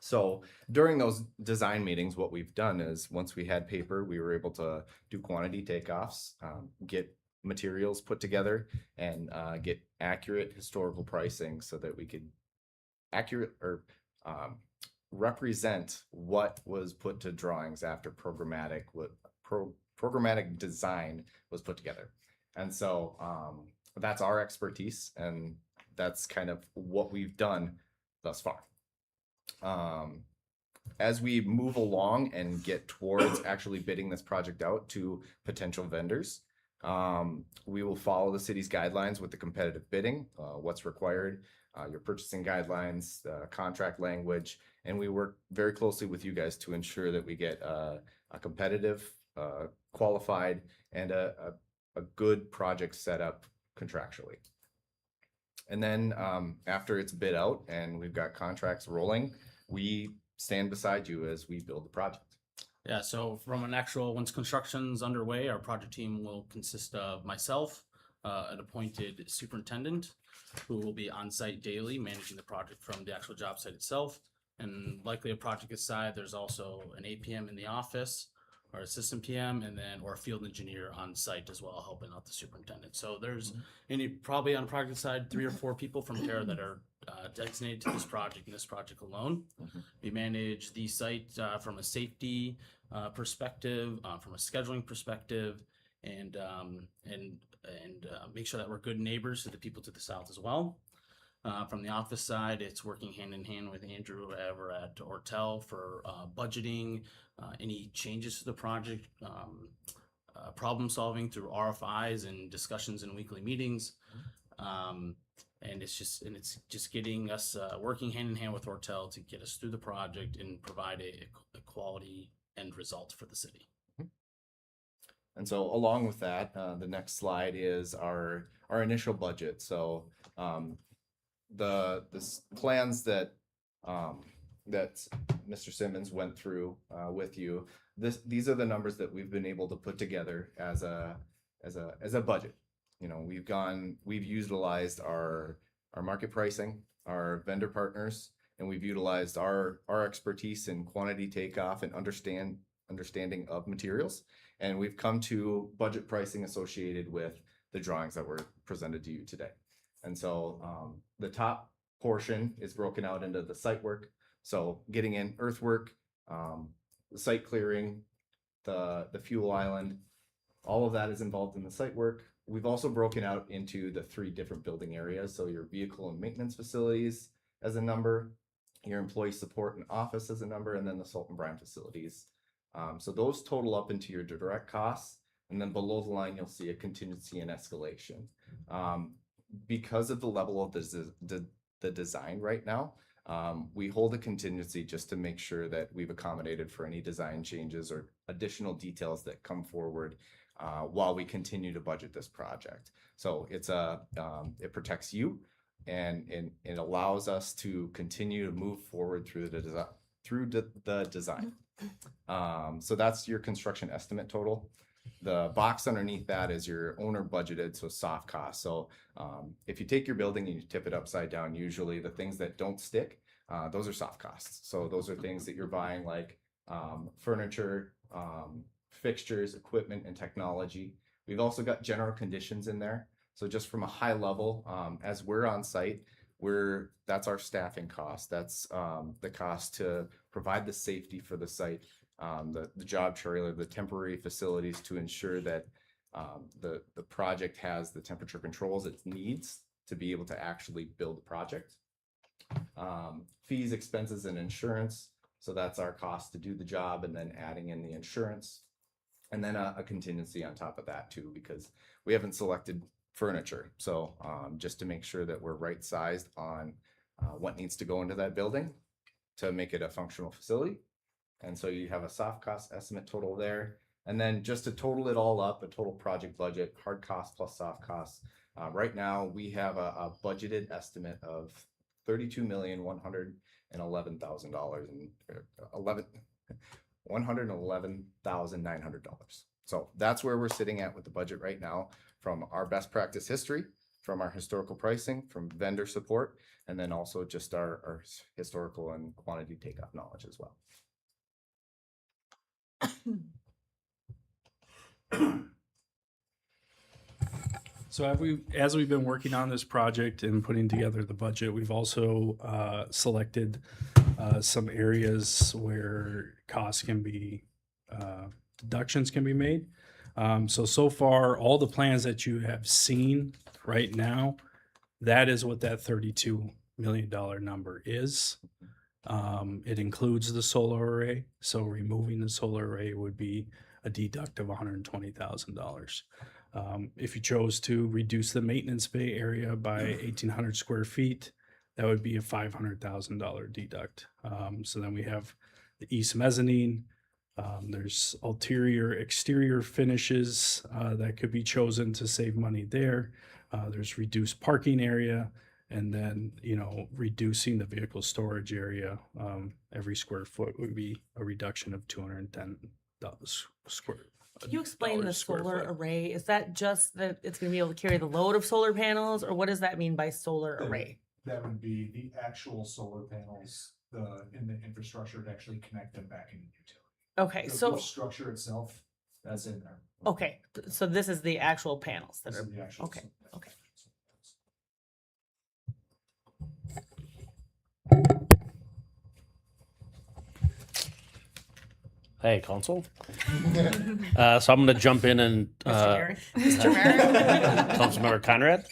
So during those design meetings, what we've done is once we had paper, we were able to do quantity takeoffs, get materials put together, and get accurate historical pricing so that we could represent what was put to drawings after programmatic design was put together. And so that's our expertise, and that's kind of what we've done thus far. As we move along and get towards actually bidding this project out to potential vendors, we will follow the city's guidelines with the competitive bidding, what's required, your purchasing guidelines, contract language, and we work very closely with you guys to ensure that we get a competitive, qualified, and a good project set up contractually. And then after it's bid out and we've got contracts rolling, we stand beside you as we build the project. Yeah, so from an actual, once construction's underway, our project team will consist of myself, an appointed superintendent, who will be on site daily managing the project from the actual job site itself. And likely a project aside, there's also an APM in the office, or assistant PM, and then or a field engineer on site as well, helping out the superintendent. So there's probably on a project side 3 or 4 people from Terra that are designated to this project and this project alone. We manage the site from a safety perspective, from a scheduling perspective, and make sure that we're good neighbors to the people to the south as well. From the office side, it's working hand in hand with Andrew over at Ortel for budgeting, any changes to the project, problem solving through RFIs and discussions in weekly meetings. And it's just getting us working hand in hand with Ortel to get us through the project and provide a quality end result for the city. And so along with that, the next slide is our initial budget. So the plans that Mr. Simmons went through with you, these are the numbers that we've been able to put together as a budget. You know, we've utilized our market pricing, our vendor partners, and we've utilized our expertise in quantity takeoff and understanding of materials. And we've come to budget pricing associated with the drawings that were presented to you today. And so the top portion is broken out into the site work. So getting in earthwork, the site clearing, the fuel island, all of that is involved in the site work. We've also broken out into the 3 different building areas. So your vehicle and maintenance facilities as a number, your employee support and office as a number, and then the salt and brine facilities. So those total up into your direct costs. And then below the line, you'll see a contingency and escalation. Because of the level of the design right now, we hold a contingency just to make sure that we've accommodated for any design changes or additional details that come forward while we continue to budget this project. So it protects you and it allows us to continue to move forward through the design. So that's your construction estimate total. The box underneath that is your owner budgeted, so soft costs. So if you take your building and you tip it upside down, usually the things that don't stick, those are soft costs. So those are things that you're buying like furniture, fixtures, equipment, and technology. We've also got general conditions in there. So just from a high level, as we're on site, that's our staffing cost. That's the cost to provide the safety for the site, the job trailer, the temporary facilities to ensure that the project has the temperature controls it needs to be able to actually build the project. Fees, expenses, and insurance. So that's our cost to do the job, and then adding in the insurance. And then a contingency on top of that too, because we haven't selected furniture. So just to make sure that we're right sized on what needs to go into that building to make it a functional facility. And so you have a soft cost estimate total there. And then just to total it all up, a total project budget, hard costs plus soft costs. Right now we have a budgeted estimate of $32,111,000 and $111,900. So that's where we're sitting at with the budget right now, from our best practice history, from our historical pricing, from vendor support, and then also just our historical and quantity takeoff knowledge as well. So as we've been working on this project and putting together the budget, we've also selected some areas where costs can be, deductions can be made. So far, all the plans that you have seen right now, that is what that $32 million number is. It includes the solar array. So removing the solar array would be a deduct of $120,000. If you chose to reduce the maintenance bay area by 1,800 square feet, that would be a $500,000 deduct. So then we have the east mezzanine. There's ulterior, exterior finishes that could be chosen to save money there. There's reduced parking area, And then, reducing the vehicle storage area, every square foot would be a reduction of $210 square. Can you explain the dollars square solar foot. array? Is that just that it's gonna be able to carry the load of solar panels, or what does that mean by solar array? That would be the actual solar panels, in the infrastructure to actually connect them back into the utility. Okay, The so, roof structure itself, that's in there. okay, so this is the actual panels that This are, is the actual. okay, okay. Hey, council. So I'm going to jump in and Mr. Merrick? Councilmember Conrad.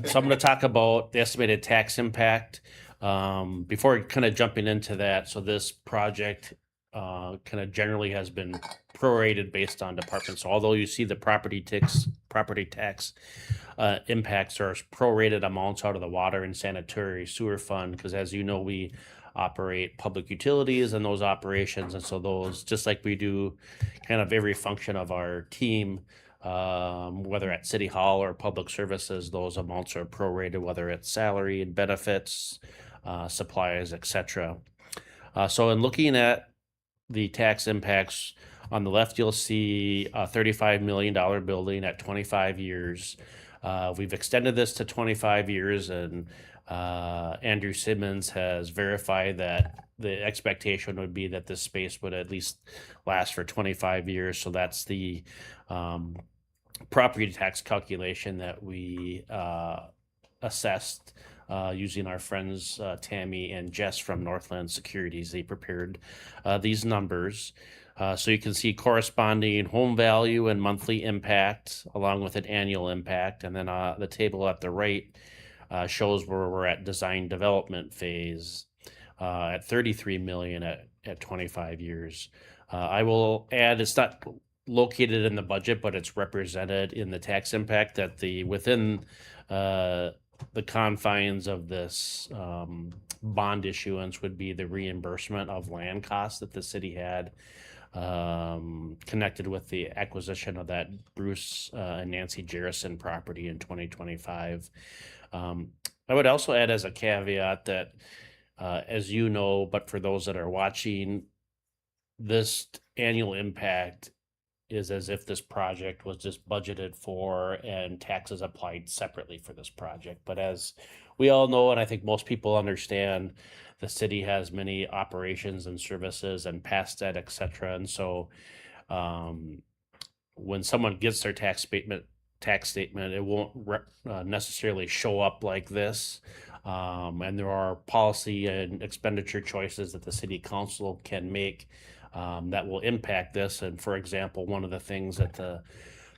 So I'm going to talk about the estimated tax impact. Before kind of jumping into that, so this project kind of generally has been prorated based on departments. So although you see the property tax impacts are prorated amounts out of the water and sanitary sewer fund, because as you know, we operate public utilities and those operations, and so those, just like we do kind of every function of our team, whether at City Hall or Public Services, those amounts are prorated, whether it's salary and benefits, supplies, etc. So in looking at the tax impacts, on the left, you'll see a $35 million building at 25 years. We've extended this to 25 years, and Andrew Simmons has verified that the expectation would be that this space would at least last for 25 years. So that's the property tax calculation that we assessed using our friends Tammy and Jess from Northland Securities. They prepared these numbers. So you can see corresponding home value and monthly impact along with an annual impact. And then the table at the right shows where we're at design development phase at 33 million at 25 years. I will add, it's not located in the budget, but it's represented in the tax impact that within the confines of this bond issuance would be the reimbursement of land costs that the city had connected with the acquisition of that Bruce and Nancy Jerrison property in 2025. I would also add as a caveat that, as you know, but for those that are watching, this annual impact is as if this project was just budgeted for and taxes applied separately for this project. But as we all know, and I think most people understand, the city has many operations and services and past debt, et cetera. And so when someone gets their tax statement, it won't necessarily show up like this. And there are policy and expenditure choices that the city council can make that will impact this. And for example, one of the things that the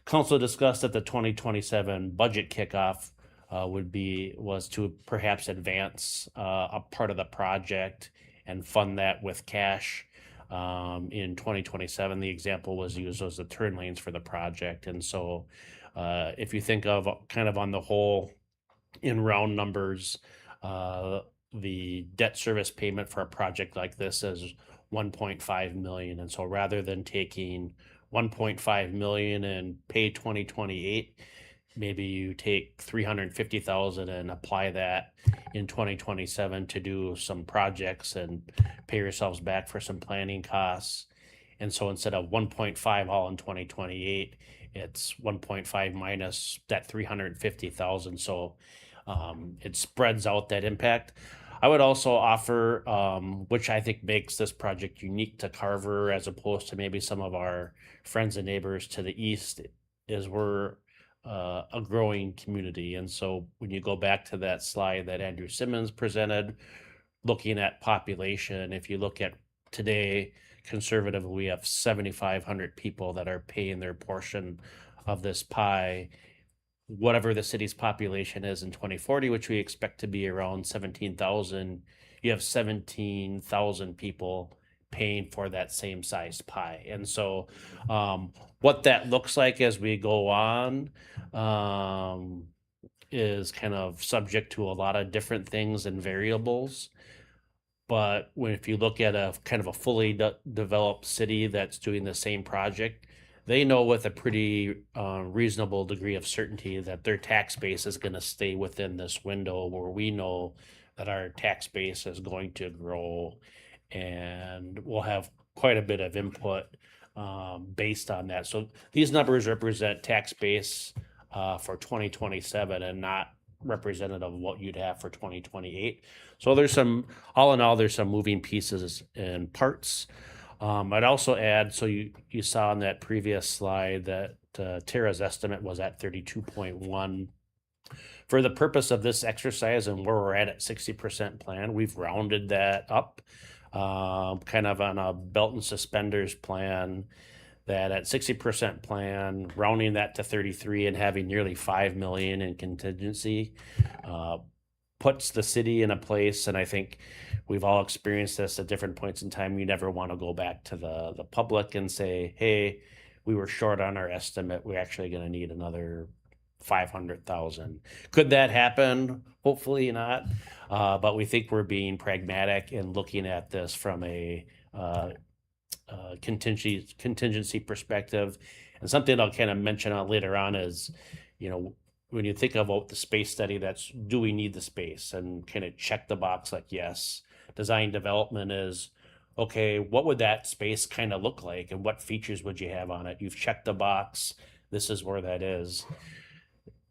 council discussed at the 2027 budget kickoff was to perhaps advance a part of the project and fund that with cash. In 2027, the example was used as the turn lanes for the project. And so if you think of kind of on the whole, in round numbers, the debt service payment for a project like this is 1.5 million. And so rather than taking 1.5 million and pay 2028, maybe you take 350,000 and apply that in 2027 to do some projects and pay yourselves back for some planning costs. And so instead of 1.5 all in 2028, it's 1.5 minus that 350,000. So it spreads out that impact. I would also offer, which I think makes this project unique to Carver as opposed to maybe some of our friends and neighbors to the east, is we're a growing community. And so when you go back to that slide that Andrew Simmons presented, looking at population, if you look at today, conservatively, we have 7,500 people that are paying their portion of this pie. Whatever the city's population is in 2040, which we expect to be around 17,000, you have 17,000 people paying for that same size pie. And so what that looks like as we go on is kind of subject to a lot of different things and variables. But if you look at a kind of a fully developed city that's doing the same project, they know with a pretty reasonable degree of certainty that their tax base is going to stay within this window, where we know that our tax base is going to grow, and we'll have quite a bit of input based on that. So these numbers represent tax base for 2027 and not representative of what you'd have for 2028. So there's some, all in all, there's some moving pieces and parts. I'd also add, so you saw on that previous slide that Tara's estimate was at 32.1. For the purpose of this exercise and where we're at 60% plan, we've rounded that up, kind of on a belt and suspenders plan, that at 60% plan, rounding that to 33 and having nearly 5 million in contingency puts the city in a place, and I think we've all experienced this at different points in time. You never want to go back to the public and say, hey, we were short on our estimate. We're actually going to need another 500,000. Could that happen? Hopefully not. But we think we're being pragmatic and looking at this from a contingency perspective. And something I'll kind of mention on later on is, when you think about the space study, that's, do we need the space? And kind of check the box like, yes. Design development is, okay, what would that space kind of look like and what features would you have on it? You've checked the box. This is where that is.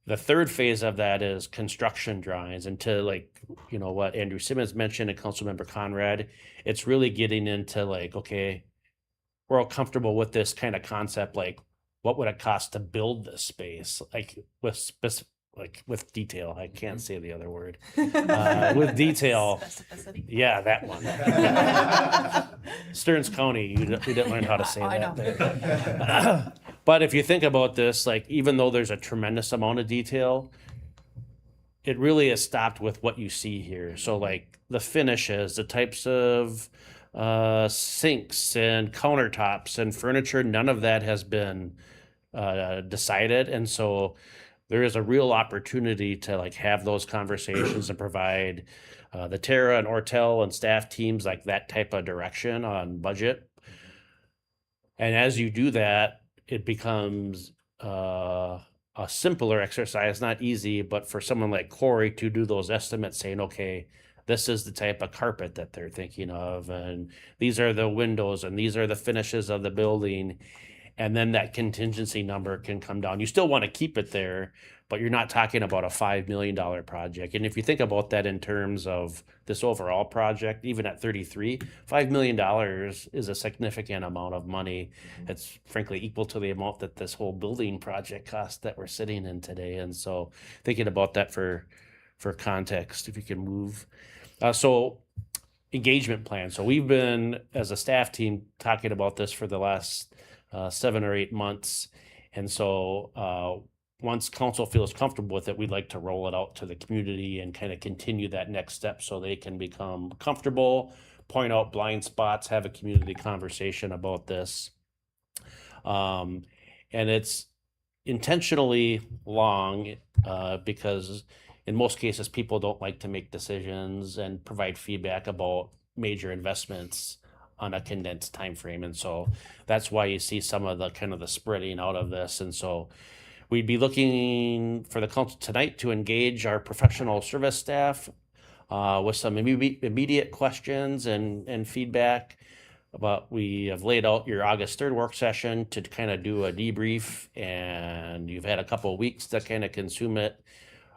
The third phase of that is construction drawings. And to what Andrew Simmons mentioned and Councilmember Conrad, it's really getting into okay, we're all comfortable with this kind of concept. Like, what would it cost to build this space? With detail. I can't say the other word. With detail. Specificity. Yeah, that one. Stearns County, we didn't learn how to say that there. But if you think about this, even though there's a tremendous amount of detail, it really is stopped with what you see here. So the finishes, the types of sinks and countertops and furniture, none of that has been decided. And so there is a real opportunity to have those conversations and provide the Tara and Ortel and staff teams that type of direction on budget. And as you do that, it becomes a simpler exercise, not easy, but for someone like Corey to do those estimates saying, okay, this is the type of carpet that they're thinking of, and these are the windows, and these are the finishes of the building. And then that contingency number can come down. You still want to keep it there, but you're not talking about a $5 million project. And if you think about that in terms of this overall project, even at 33, $5 million is a significant amount of money. It's frankly equal to the amount that this whole building project cost that we're sitting in today. And so thinking about that for context, if you can move. So engagement plan. So we've been, as a staff team, talking about this for the last 7 or 8 months. And so once council feels comfortable with it, we'd like to roll it out to the community and kind of continue that next step so they can become comfortable, point out blind spots, have a community conversation about this. And it's intentionally long because in most cases, people don't like to make decisions and provide feedback about major investments on a condensed time frame. And so that's why you see some of the kind of the spreading out of this. And so we'd be looking for the council tonight to engage our professional service staff with some immediate questions and feedback. But we have laid out your August 3rd work session to kind of do a debrief, and you've had a couple of weeks to kind of consume it,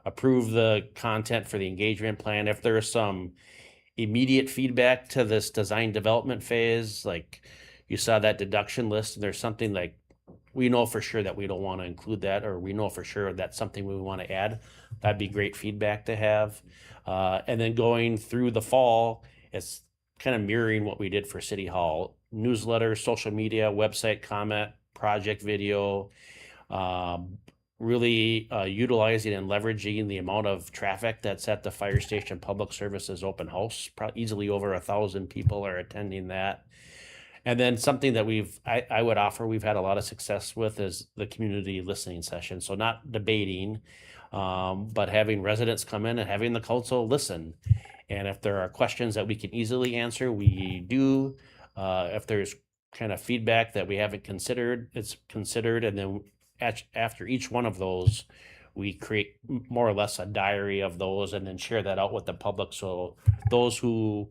approve the content for the engagement plan. If there's some immediate feedback to this design development phase, like you saw that deduction list, and there's something we know for sure that we don't want to include that, or we know for sure that's something we want to add, that'd be great feedback to have. And then going through the fall, it's kind of mirroring what we did for City Hall: newsletter, social media, website comment, project video, really utilizing and leveraging the amount of traffic that's at the fire station public services open house. Probably easily over 1,000 people are attending that. And then something that I would offer, we've had a lot of success with, is the community listening session. So not debating, but having residents come in and having the council listen. And if there are questions that we can easily answer, we do. If there's kind of feedback that we haven't considered, it's considered, and then after each one of those, we create more or less a diary of those and then share that out with the public. So those who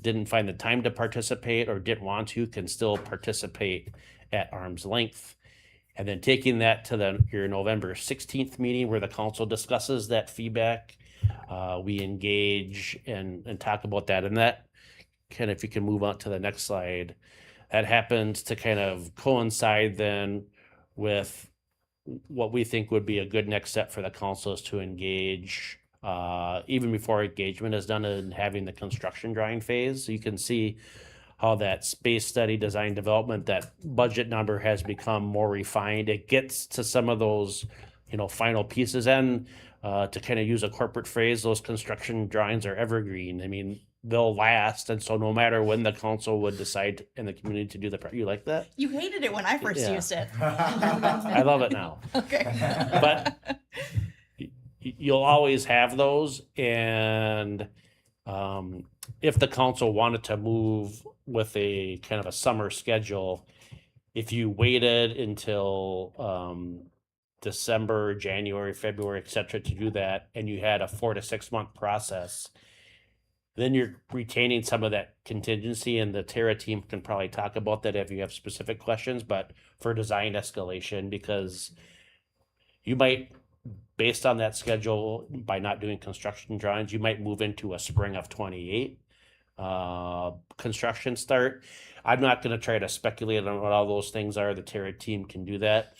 didn't find the time to participate or didn't want to can still participate at arm's length. And then taking that to your November 16th meeting where the council discusses that feedback, we engage and talk about that. And that kind of, if you can move on to the next slide, that happens to kind of coincide then with what we think would be a good next step for the council is to engage, even before engagement is done, in having the construction drawing phase. So you can see how that space study, design, development, that budget number has become more refined. It gets to some of those, final pieces. And to kind of use a corporate phrase, those construction drawings are evergreen. I mean, they'll last. And so no matter when the council would decide in the community to do you like that? You hated it when I first Yeah. used it. I love it now. Okay. But you'll always have those. And if the council wanted to move with a kind of a summer schedule, if you waited until December, January, February, et cetera, to do that, and you had a 4 to 6 month process, then you're retaining some of that contingency, and the Terra team can probably talk about that if you have specific questions. But for design escalation, because you might, based on that schedule, by not doing construction drawings, you might move into a spring of 28 construction start. I'm not going to try to speculate on what all those things are. The Terra team can do that.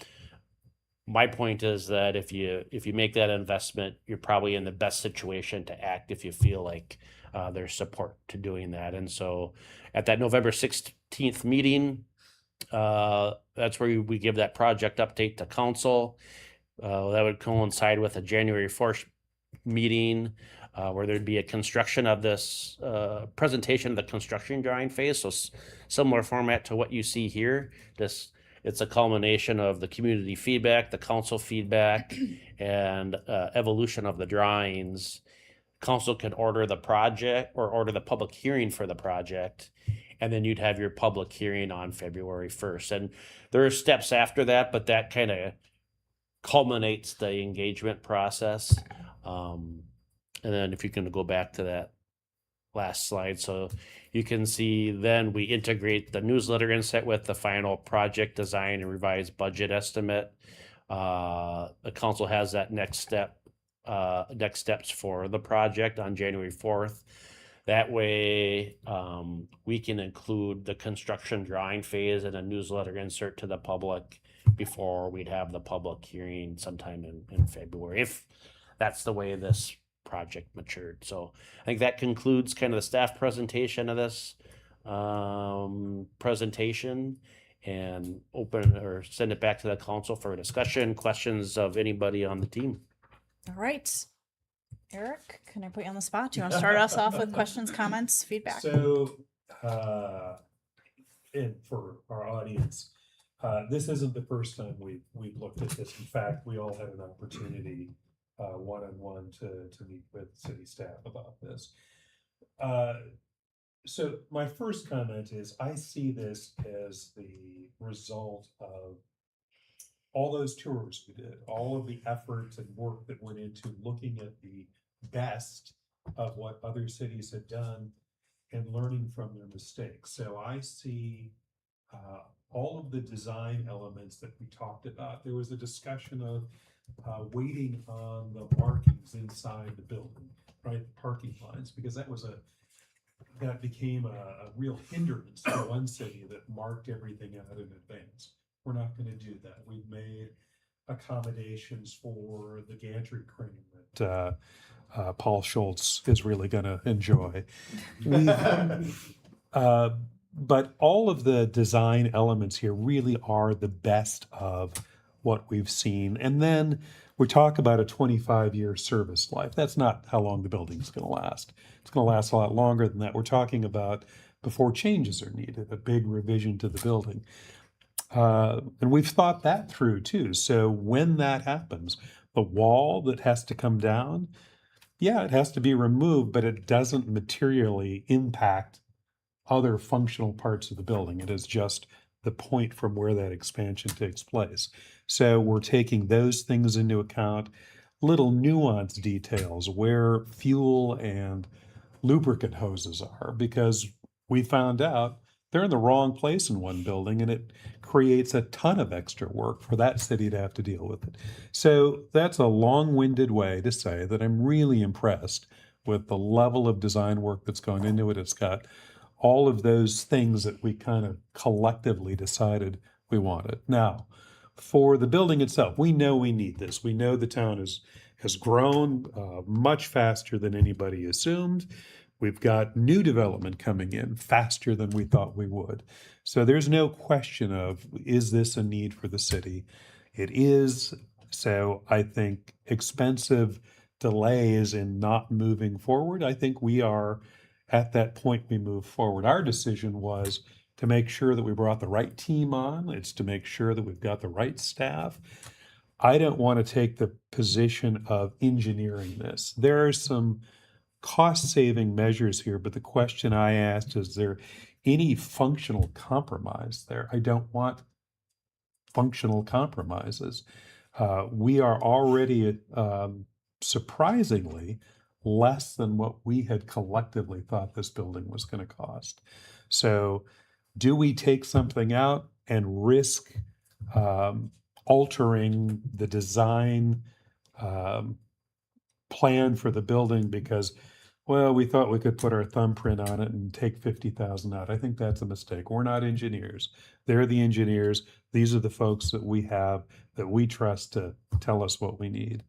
My point is that if you make that investment, you're probably in the best situation to act if you feel like there's support to doing that. And so at that November 16th meeting, that's where we give that project update to council. That would coincide with a January 4th meeting where there'd be a construction of this presentation of the construction drawing phase. So similar format to what you see here. It's a culmination of the community feedback, the council feedback, and evolution of the drawings. Council can order the project or order the public hearing for the project, and then you'd have your public hearing on February 1st. And there are steps after that, but that kind of culminates the engagement process. And then if you can go back to that last slide, so you can see then we integrate the newsletter inset with the final project design and revised budget estimate. The council has that next steps for the project on January 4th. That way we can include the construction drawing phase and a newsletter insert to the public before we'd have the public hearing sometime in February, if that's the way this project matured. So I think that concludes kind of the staff presentation of this presentation, and open or send it back to the council for a discussion, questions of anybody on the team. All right. Eric, can I put you on the spot? Do you want to start us off with questions, comments, feedback? So, and for our audience, this isn't the first time we've looked at this. In fact, we all had an opportunity one-on-one to meet with city staff about this. So my first comment is I see this as the result of all those tours we did, all of the effort and work that went into looking at the best of what other cities had done and learning from their mistakes. So I see all of the design elements that we talked about. There was a discussion of waiting on the markings inside the building, right? The parking lines, because that became a real hindrance to one city that marked everything out in advance. We're not going to do that. We've made accommodations for the gantry crane that Paul Schultz is really going to enjoy. But all of the design elements here really are the best of what we've seen. And then we talk about a 25-year service life. That's not how long the building's going to last. It's going to last a lot longer than that. We're talking about before changes are needed, a big revision to the building. And we've thought that through too. So when that happens, the wall that has to come down, yeah, it has to be removed, but it doesn't materially impact other functional parts of the building. It is just the point from where that expansion takes place. So we're taking those things into account, little nuanced details where fuel and lubricant hoses are, because we found out they're in the wrong place in one building, and it creates a ton of extra work for that city to have to deal with it. So that's a long-winded way to say that I'm really impressed with the level of design work that's gone into it. It's got all of those things that we kind of collectively decided we wanted. Now, for the building itself, we know we need this. We know the town has grown much faster than anybody assumed. We've got new development coming in faster than we thought we would. So there's no question of, is this a need for the city? It is. So I think expensive delays in not moving forward, I think we are at that point we move forward. Our decision was to make sure that we brought the right team on. It's to make sure that we've got the right staff. I don't want to take the position of engineering this. There are some cost-saving measures here, but the question I asked, is there any functional compromise there? I don't want functional compromises. We are already surprisingly less than what we had collectively thought this building was going to cost. So do we take something out and risk altering the design plan for the building because, well, we thought we could put our thumbprint on it and take 50,000 out? I think that's a mistake. We're not engineers. They're the engineers. These are the folks that we have that we trust to tell us what we need.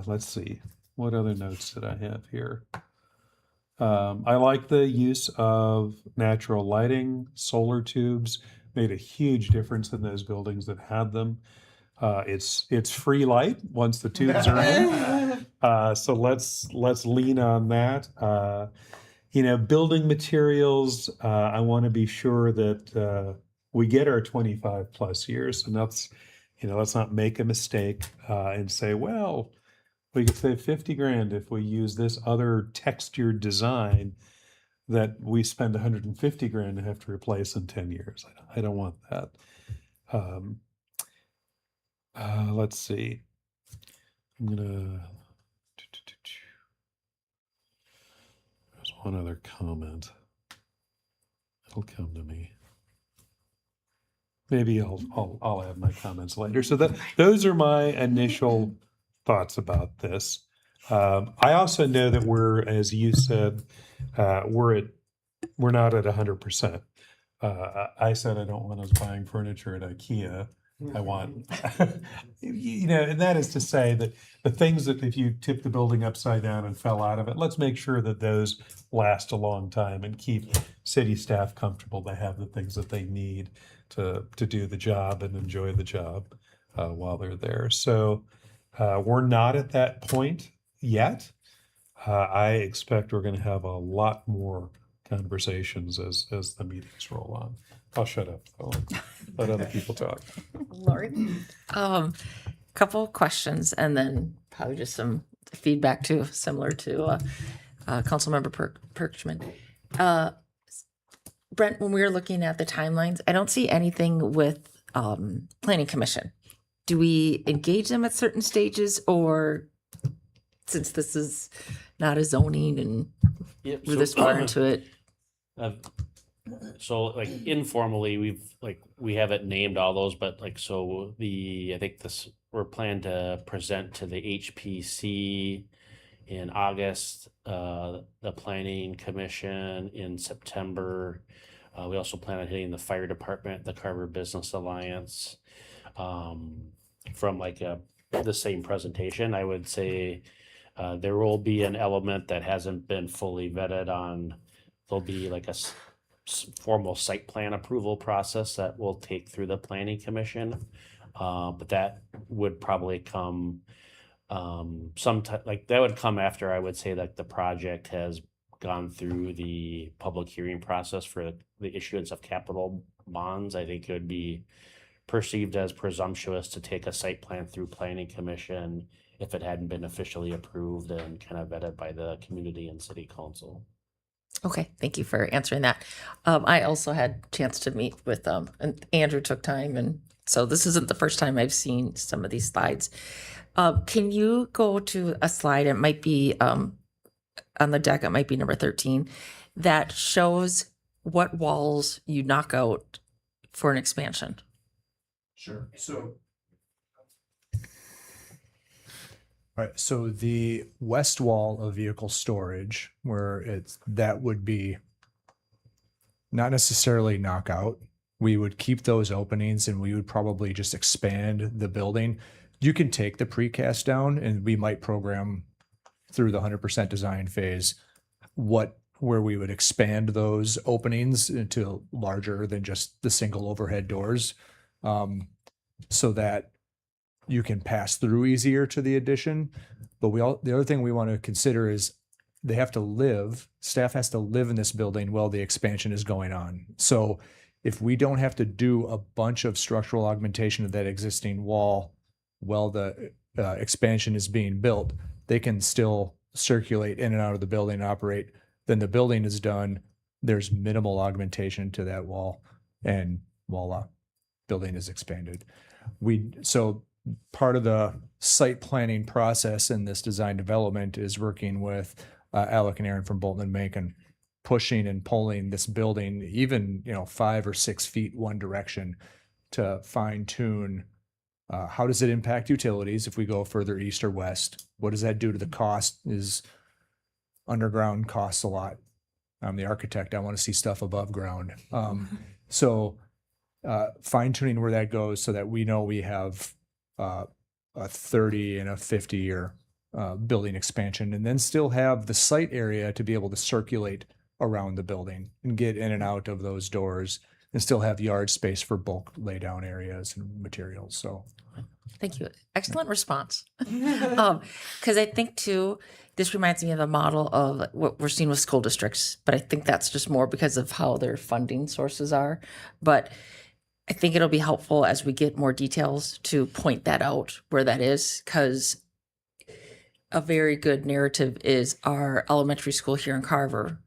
Let's see, what other notes did I have here? I like the use of natural lighting. Solar tubes made a huge difference in those buildings that had them. It's free light once the tubes are in. So let's lean on that. Building materials, I want to be sure that we get our 25 plus years, and let's not make a mistake and say, well, we could save 50 grand if we use this other textured design that we spend 150 grand to have to replace in 10 years. I don't want that. Let's see. I'm gonna. There's one other comment. It'll come to me. Maybe I'll add my comments later. So those are my initial thoughts about this. I also know that we're, as you said, we're not at 100%. I said I don't want us buying furniture at IKEA. I want, and that is to say that the things that if you tip the building upside down and fell out of it, let's make sure that those last a long time and keep city staff comfortable to have the things that they need to do the job and enjoy the job while they're there. So we're not at that point yet. I expect we're going to have a lot more conversations as the meetings roll on. I'll shut up though. Let other people talk. Lori? Couple of questions and then probably just some feedback too, similar to Councilmember Perkman. Brent, when we were looking at the timelines, I don't see anything with Planning Commission. Do we engage them at certain stages, or since this is not a zoning and we're this far into it? So like informally, we haven't named all those, but I think we're planning to present to the HPC in August, the Planning Commission in September. We also plan on hitting the fire department, the Carver Business Alliance. From the same presentation, I would say there will be an element that hasn't been fully vetted on. There'll be like a formal site plan approval process that will take through the Planning Commission, but that would probably come that would come after, I would say, the project has gone through the public hearing process for the issuance of capital bonds. I think it would be perceived as presumptuous to take a site plan through Planning Commission if it hadn't been officially approved and kind of vetted by the community and city council. Okay, thank you for answering that. I also had a chance to meet with and Andrew took time, and so this isn't the first time I've seen some of these slides. Can you go to a slide? It might be on the deck. It might be number 13, that shows what walls you knock out for an expansion. Sure. So, all right. So the west wall of vehicle storage, where that would be not necessarily knockout. We would keep those openings and we would probably just expand the building. You can take the precast down and we might program through the 100% design phase where we would expand those openings into larger than just the single overhead doors, so that you can pass through easier to the addition. But the other thing we want to consider is staff has to live in this building while the expansion is going on. So if we don't have to do a bunch of structural augmentation of that existing wall while the expansion is being built, they can still circulate in and out of the building and operate. Then the building is done. There's minimal augmentation to that wall, and voila, building is expanded. So part of the site planning process in this design development is working with Alec and Aaron from Bolton and Macon, pushing and pulling this building even 5 or 6 feet one direction to fine tune. How does it impact utilities if we go further east or west? What does that do to the cost? Is underground costs a lot. I'm the architect. I want to see stuff above ground. So fine tuning where that goes so that we know we have a 30 and a 50-year building expansion, and then still have the site area to be able to circulate around the building and get in and out of those doors, and still have yard space for bulk laydown areas and materials. So thank you. Excellent response. Because I think too, this reminds me of a model of what we're seeing with school districts, but I think that's just more because of how their funding sources are. But I think it'll be helpful as we get more details to point that out where that is, because a very good narrative is our elementary school here in Carver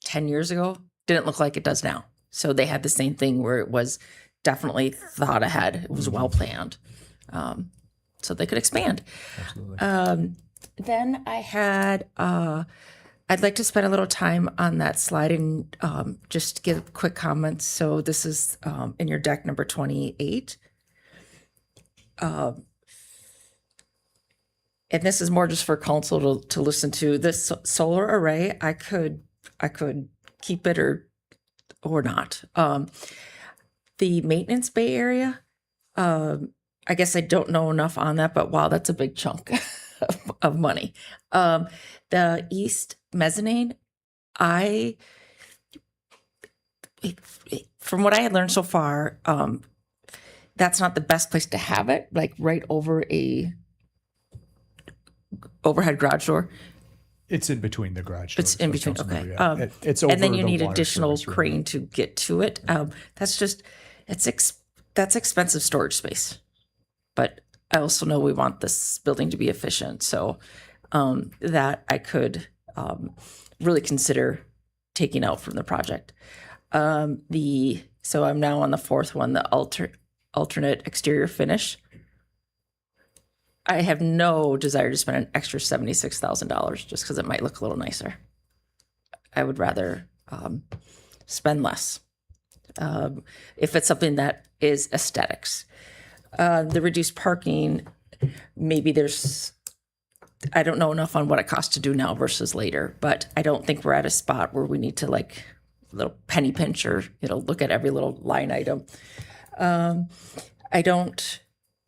10 years ago didn't look like it does now. So they had the same thing where it was definitely thought ahead. It was well planned. So they could expand. Absolutely. Then I had, I'd like to spend a little time on that slide and just give quick comments. So this is in your deck number 28. And this is more just for council to listen to. This solar array, I could keep it or not. The maintenance bay area, I guess I don't know enough on that, but wow, that's a big chunk of money. The east mezzanine, from what I had learned so far, that's not the best place to have it, like right over a overhead garage door. It's in between the garage doors. It's in between. Okay. It's over and then you the need water additional service room. crane to get to it. That's expensive storage space. But I also know we want this building to be efficient, so that I could really consider taking out from the project. So I'm now on the fourth one, the alternate exterior finish. I have no desire to spend an extra $76,000 just because it might look a little nicer. I would rather spend less if it's something that is aesthetics. The reduced parking, maybe I don't know enough on what it costs to do now versus later, but I don't think we're at a spot where we need to like little penny pinch or look at every little line item. I don't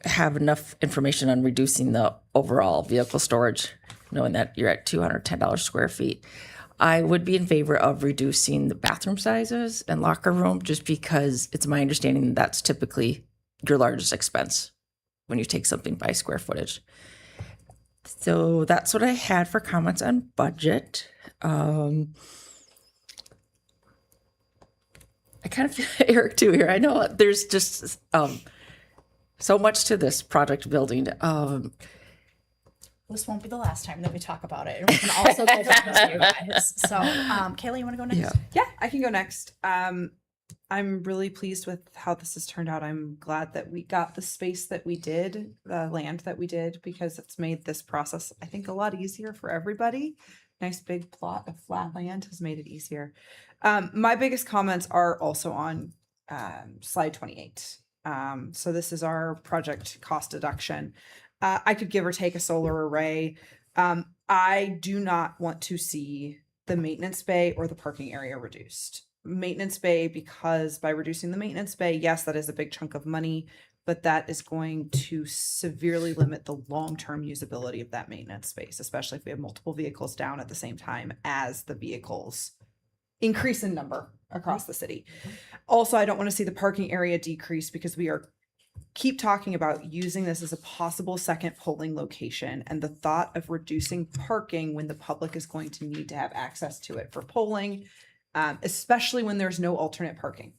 have enough information on reducing the overall vehicle storage, knowing that you're at $210 square feet. I would be in favor of reducing the bathroom sizes and locker room, just because it's my understanding that's typically your largest expense when you take something by square footage. So that's what I had for comments on budget. I kind of feel Eric too here. I know there's just so much to this project building. This won't be the last time that we talk about it. And we can also go through this, you guys. So, Kaylee, you want to go next? Yeah, I can go next. I'm really pleased with how this has turned out. I'm glad that we got the space that we did, the land that we did, because it's made this process, I think, a lot easier for everybody. Nice big plot of flat land has made it easier. My biggest comments are also on slide 28. So this is our project cost deduction. I could give or take a solar array. I do not want to see the maintenance bay or the parking area reduced. Maintenance bay, because by reducing the maintenance bay, yes, that is a big chunk of money, but that is going to severely limit the long-term usability of that maintenance space, especially if we have multiple vehicles down at the same time as the vehicles increase in number across the city. Also, I don't want to see the parking area decrease because we are keep talking about using this as a possible second polling location, and the thought of reducing parking when the public is going to need to have access to it for polling, especially when there's no alternate parking.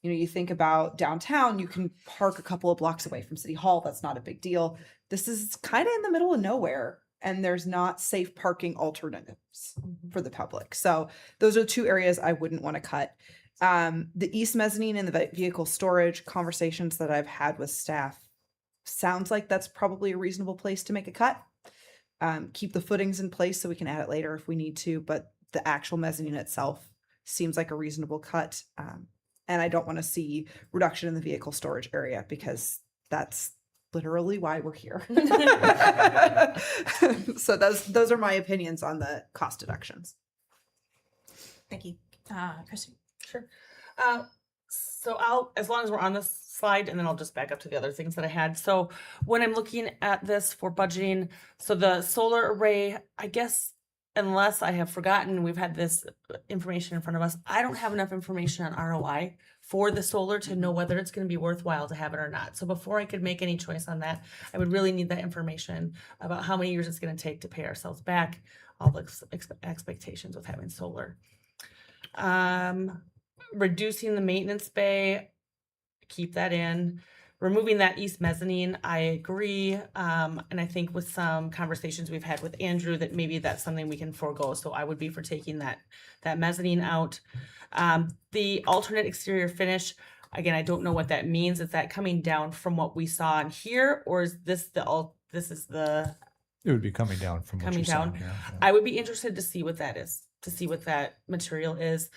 You know, you think about downtown, you can park a couple of blocks away from City Hall. That's not a big deal. This is kind of in the middle of nowhere, and there's not safe parking alternatives for the public. So those are the two areas I wouldn't want to cut. The east mezzanine and the vehicle storage conversations that I've had with staff sounds like that's probably a reasonable place to make a cut. Keep the footings in place so we can add it later if we need to, but the actual mezzanine itself seems like a reasonable cut. And I don't want to see reduction in the vehicle storage area because that's literally why we're here. So those are my opinions on the cost deductions. Thank you. Christy. Sure. So I'll, as long as we're on this slide, and then I'll just back up to the other things that I had. So when I'm looking at this for budgeting, so the solar array, I guess, unless I have forgotten, we've had this information in front of us. I don't have enough information on ROI for the solar to know whether it's going to be worthwhile to have it or not. So before I could make any choice on that, I would really need that information about how many years it's going to take to pay ourselves back, all the expectations with having solar. Reducing the maintenance bay, keep that in. Removing that east mezzanine, I agree. And I think with some conversations we've had with Andrew that maybe that's something we can forego. So I would be for taking that mezzanine out. The alternate exterior finish, again, I don't know what that means. Is that coming down from what we saw in here, or is this this is the It would be coming down from what coming you saw down? in here. Yeah. I would be interested to see what that is, to see what that material is.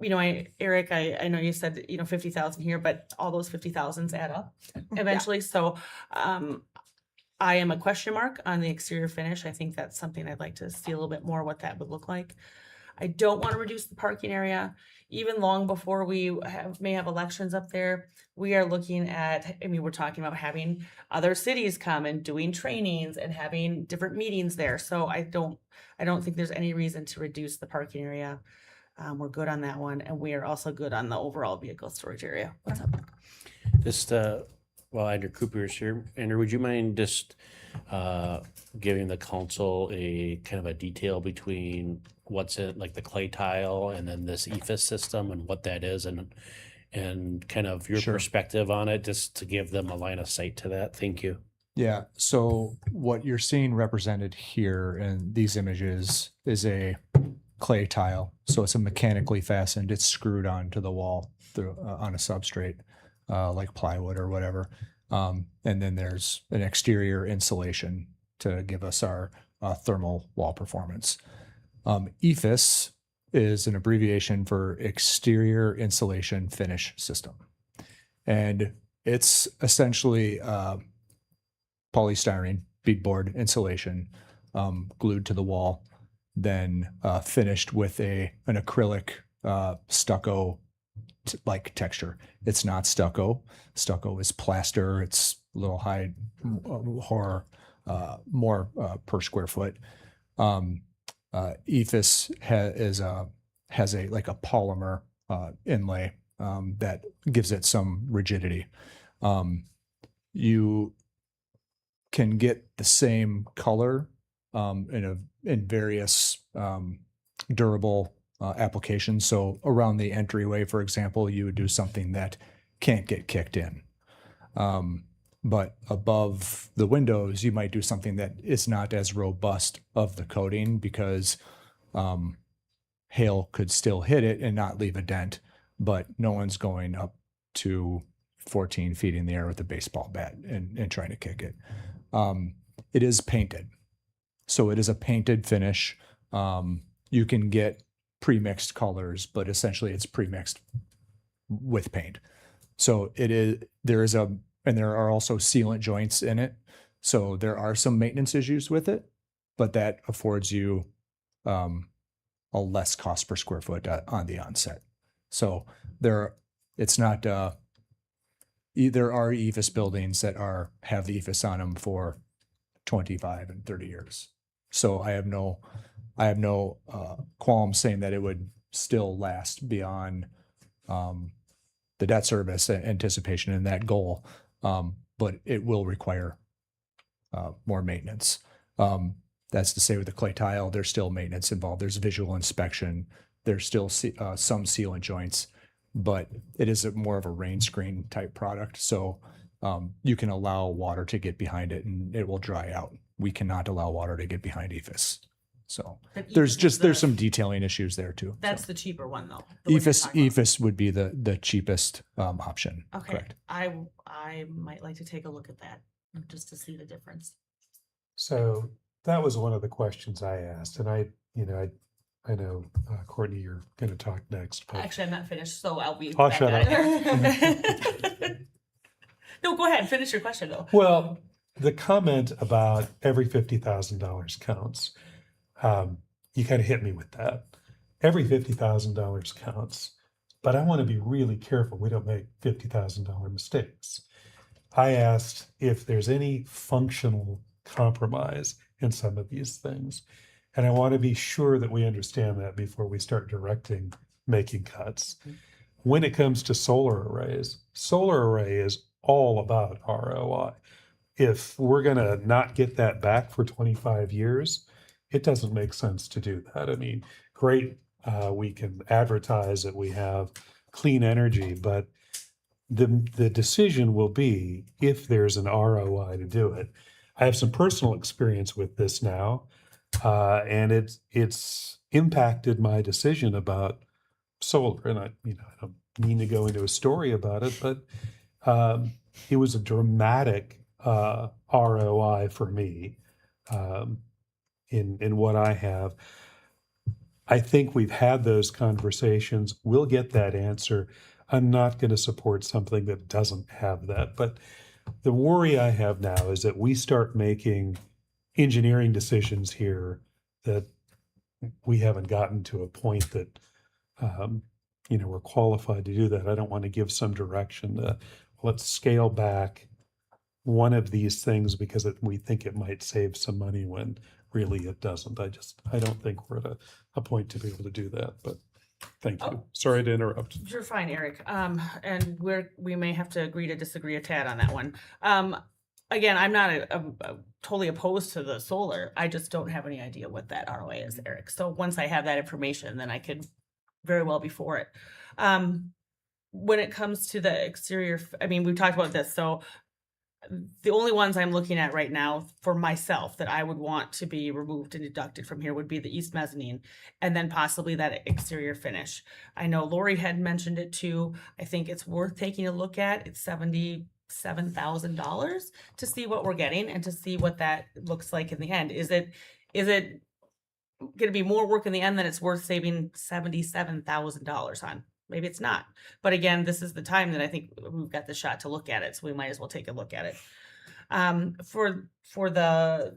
You know, Eric, I know you said, 50,000 here, but all those 50,000s add up eventually. Yeah. So, I am a question mark on the exterior finish. I think that's something I'd like to see a little bit more what that would look like. I don't want to reduce the parking area. Even long before we may have elections up there, we are looking at, we're talking about having other cities come and doing trainings and having different meetings there. So I don't think there's any reason to reduce the parking area. We're good on that one, and we are also good on the overall vehicle storage area. What's up? Just while Andrew Cooper is here, Andrew, would you mind just giving the council a kind of a detail between what's in like the clay tile and then this EFIS system and what that is, and kind of your perspective on it, just to give them a line of sight to that? Thank you. Yeah. So what you're seeing represented here in these images is a clay tile. So it's a mechanically fastened, it's screwed onto the wall through on a substrate, like plywood or whatever. And then there's an exterior insulation to give us our thermal wall performance. EFIS is an abbreviation for Exterior Insulation Finish System. And it's essentially polystyrene beadboard insulation glued to the wall, then finished with an acrylic stucco like texture. It's not stucco. Stucco is plaster. It's a little high horror, more per square foot. EFIS has a like a polymer inlay that gives it some rigidity. You can get the same color in various durable applications. So around the entryway, for example, you would do something that can't get kicked in. But above the windows, you might do something that is not as robust of the coating because hail could still hit it and not leave a dent, but no one's going up to 14 feet in the air with a baseball bat and trying to kick it. It is painted. So it is a painted finish. You can get pre-mixed colors, but essentially it's pre-mixed with paint. So there are also sealant joints in it. So there are some maintenance issues with it, but that affords you a less cost per square foot on the onset. So there are EIFS buildings that have the EIFS on them for 25 and 30 years. So I have no qualms saying that it would still last beyond the debt service anticipation and that goal, but it will require more maintenance. That's to say with the clay tile, there's still maintenance involved. There's visual inspection. There's still some sealant joints, but it is more of a rain screen type product. So you can allow water to get behind it and it will dry out. We cannot allow water to get behind EIFS. So there's some detailing issues there too. That's the cheaper one though. the one you're talking about. EIFS would be the cheapest option. Okay, Correct. I might like to take a look at that just to see the difference. So that was one of the questions I asked, and I know, Courtney, you're gonna talk next, but Actually, I'm not finished, so I'll be I'll back shut out up. of there. No, go ahead, finish your question though. well, the comment about every $50,000 counts, you kind of hit me with that. Every $50,000 counts, but I want to be really careful we don't make $50,000 mistakes. I asked if there's any functional compromise in some of these things, and I want to be sure that we understand that before we start directing making cuts. When it comes to solar array is all about ROI. If we're going to not get that back for 25 years, it doesn't make sense to do that. I mean, great, we can advertise that we have clean energy, but the decision will be if there's an ROI to do it. I have some personal experience with this now, and it's impacted my decision about solar. And I don't mean to go into a story about it, but it was a dramatic ROI for me in what I have. I think we've had those conversations. We'll get that answer. I'm not going to support something that doesn't have that. But the worry I have now is that we start making engineering decisions here that we haven't gotten to a point that we're qualified to do that. I don't want to give some direction to let's scale back one of these things because we think it might save some money when really it doesn't. I don't think we're at a point to be able to do that, but thank you. Sorry to interrupt. You're fine, Eric. And we may have to agree to disagree a tad on that one. Again, I'm not totally opposed to the solar. I just don't have any idea what that ROI is, Eric. So once I have that information, then I could very well be for it. When it comes to the exterior, I mean, we've talked about this. So the only ones I'm looking at right now for myself that I would want to be removed and deducted from here would be the east mezzanine and then possibly that exterior finish. I know Lori had mentioned it too. I think it's worth taking a look at. It's $77,000 to see what we're getting and to see what that looks like in the end. Is it going to be more work in the end than it's worth saving $77,000 on? Maybe it's not. But again, this is the time that I think we've got the shot to look at it. So we might as well take a look at it. For the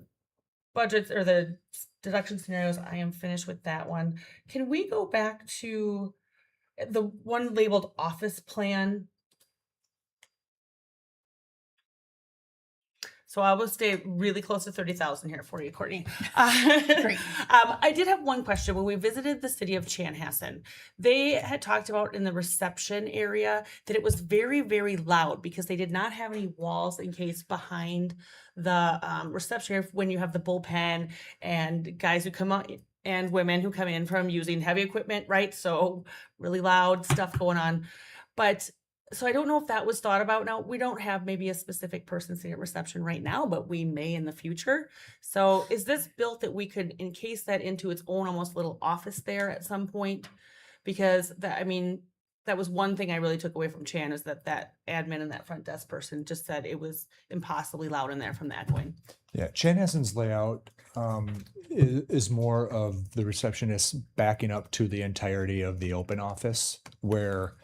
budgets or the deduction scenarios, I am finished with that one. Can we go back to the one labeled office plan? So I will stay really close to 30,000 here for you, Courtney. Great. I did have one question. When we visited the city of Chanhassen, they had talked about in the reception area that it was very, very loud because they did not have any walls encased behind the reception area when you have the bullpen and guys who come out and women who come in from using heavy equipment, right? So really loud stuff going on. But So I don't know if that was thought about. Now, we don't have maybe a specific person sitting at reception right now, but we may in the future. So is this built that we could encase that into its own almost little office there at some point? Because that, I mean, that was one thing I really took away from Chan, is that admin and that front desk person just said it was impossibly loud in there from the echoing. Yeah, Chanhasen's layout is more of the receptionist backing up to the entirety of the open office, where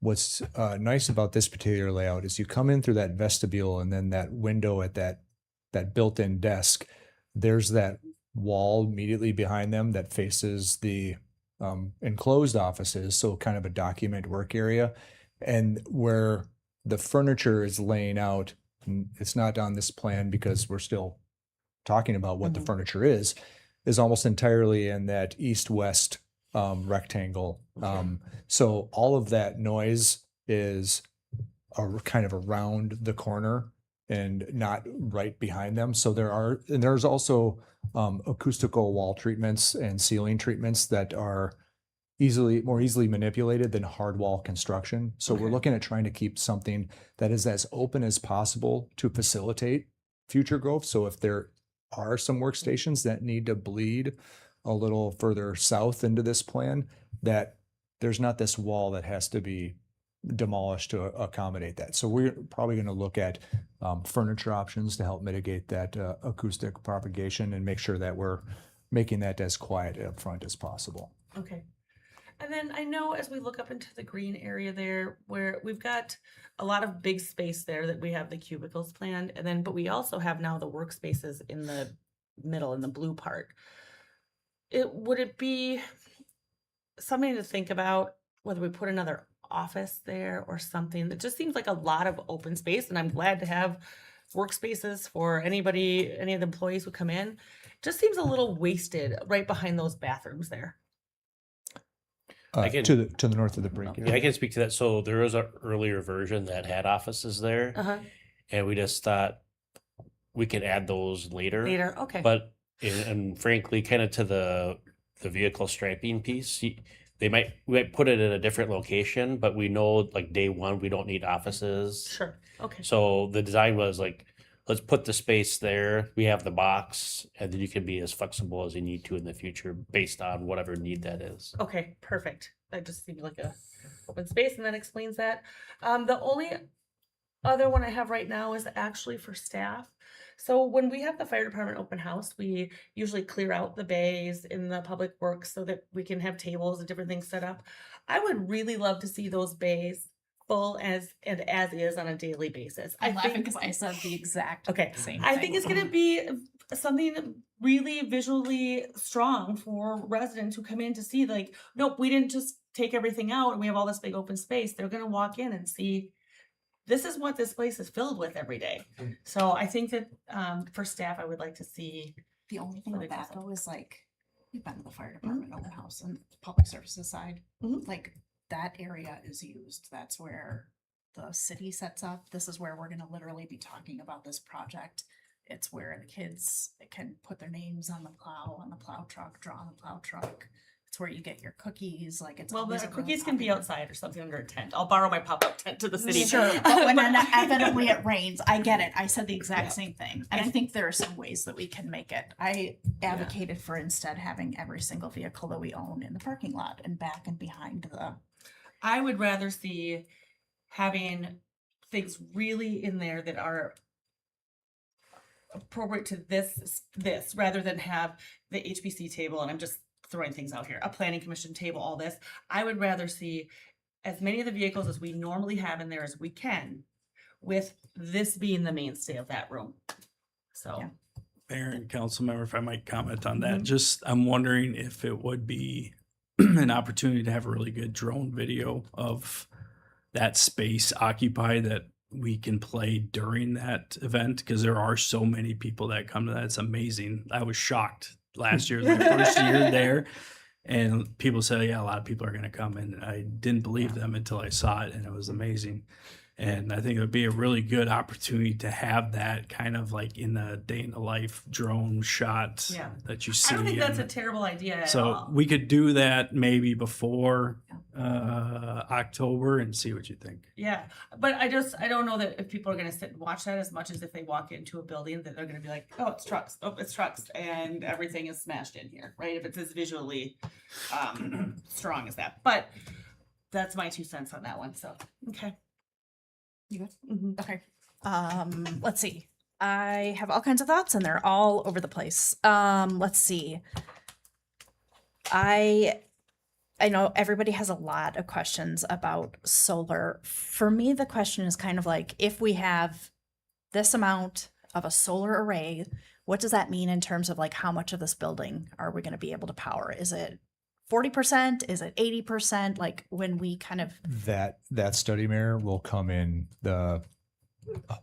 what's nice about this particular layout is you come in through that vestibule and then that window at that built-in desk, there's that wall immediately behind them that faces the enclosed offices, so kind of a document work area. And where the furniture is laying out, it's not on this plan because we're still talking about what the furniture is almost entirely in that east-west rectangle. So all of that noise is kind of around the corner and not right behind them. So there's also acoustical wall treatments and ceiling treatments that are more easily manipulated than hard wall construction. So we're looking at trying to keep something that is as open as possible to facilitate future growth. So if there are some workstations that need to bleed a little further south into this plan, that there's not this wall that has to be demolished to accommodate that. So we're probably going to look at furniture options to help mitigate that acoustic propagation and make sure that we're making that as quiet up front as possible. Okay. And then I know as we look up into the green area there, where we've got a lot of big space there that we have the cubicles planned, and then, but we also have now the workspaces in the middle, in the blue part. Would it be something to think about whether we put another office there or something? That just seems like a lot of open space, and I'm glad to have workspaces for any of the employees who come in. Just seems a little wasted right behind those bathrooms there. To the north of the brink. Yeah, I can speak to that. So there was an earlier version that had offices there, and we just thought we could add those later. Okay. But and frankly, kind of to the vehicle striping piece, we might put it in a different location, but we know like day one we don't need offices. Sure. Okay. So the design was like, let's put the space there. We have the box, and then you can be as flexible as you need to in the future based on whatever need that is. Okay, perfect. That just seemed like a open space, and that explains that. The only other one I have right now is actually for staff. So when we have the fire department open house, we usually clear out the bays in the public works so that we can have tables and different things set up. I would really love to see those bays full as is on a daily basis. I'm laughing because I said the exact same thing. I think it's going to be something really visually strong for residents who come in to see, like, nope, we didn't just take everything out and we have all this big open space. They're going to walk in and see, this is what this place is filled with every day. So I think that for staff, I would like to see. The only thing with that though is like, we've been to the fire department open house and public services side, like that area is used. That's where the city sets up. This is where we're going to literally be talking about this project. It's where the kids can put their names on the plow truck, draw on the plow truck. It's where you get your cookies. Like it's the cookies can be outside or something under a tent. I'll borrow my pop-up tent to the city. Sure, but when inevitably it rains, I get it. I said the exact same thing, and I think there are some ways that we can make it. I advocated for instead having every single vehicle that we own in the parking lot and back and behind the. I would rather see having things really in there that are appropriate to this rather than have the HPC table, and I'm just throwing things out here, a planning commission table, all this. I would rather see as many of the vehicles as we normally have in there as we can, with this being the mainstay of that room. So Mayor and council member, if I might comment on that, just I'm wondering if it would be an opportunity to have a really good drone video of that space occupied that we can play during that event, because there are so many people that come to that. It's amazing. I was shocked last year, my first year there, and people said, yeah, a lot of people are going to come, and I didn't believe them until I saw it, and it was amazing. And I think it would be a really good opportunity to have that kind of like in a day in the life drone shot that you see. I don't think that's a terrible idea at all. We could do that maybe before October and see what you think. Yeah, but I don't know that if people are gonna sit and watch that as much as if they walk into a building that they're gonna be like, oh, it's trucks, and everything is smashed in here, right? If it's as visually strong as that, but that's my 2 cents on that one. So okay, You good? Mhm. Okay. Let's see. I have all kinds of thoughts and they're all over the place. Let's see. I know everybody has a lot of questions about solar. For me, the question is kind of like, if we have this amount of a solar array, what does that mean in terms of like how much of this building are we going to be able to power? Is it 40%? Is it 80%? Like when we kind of That study, Mayor, will come in the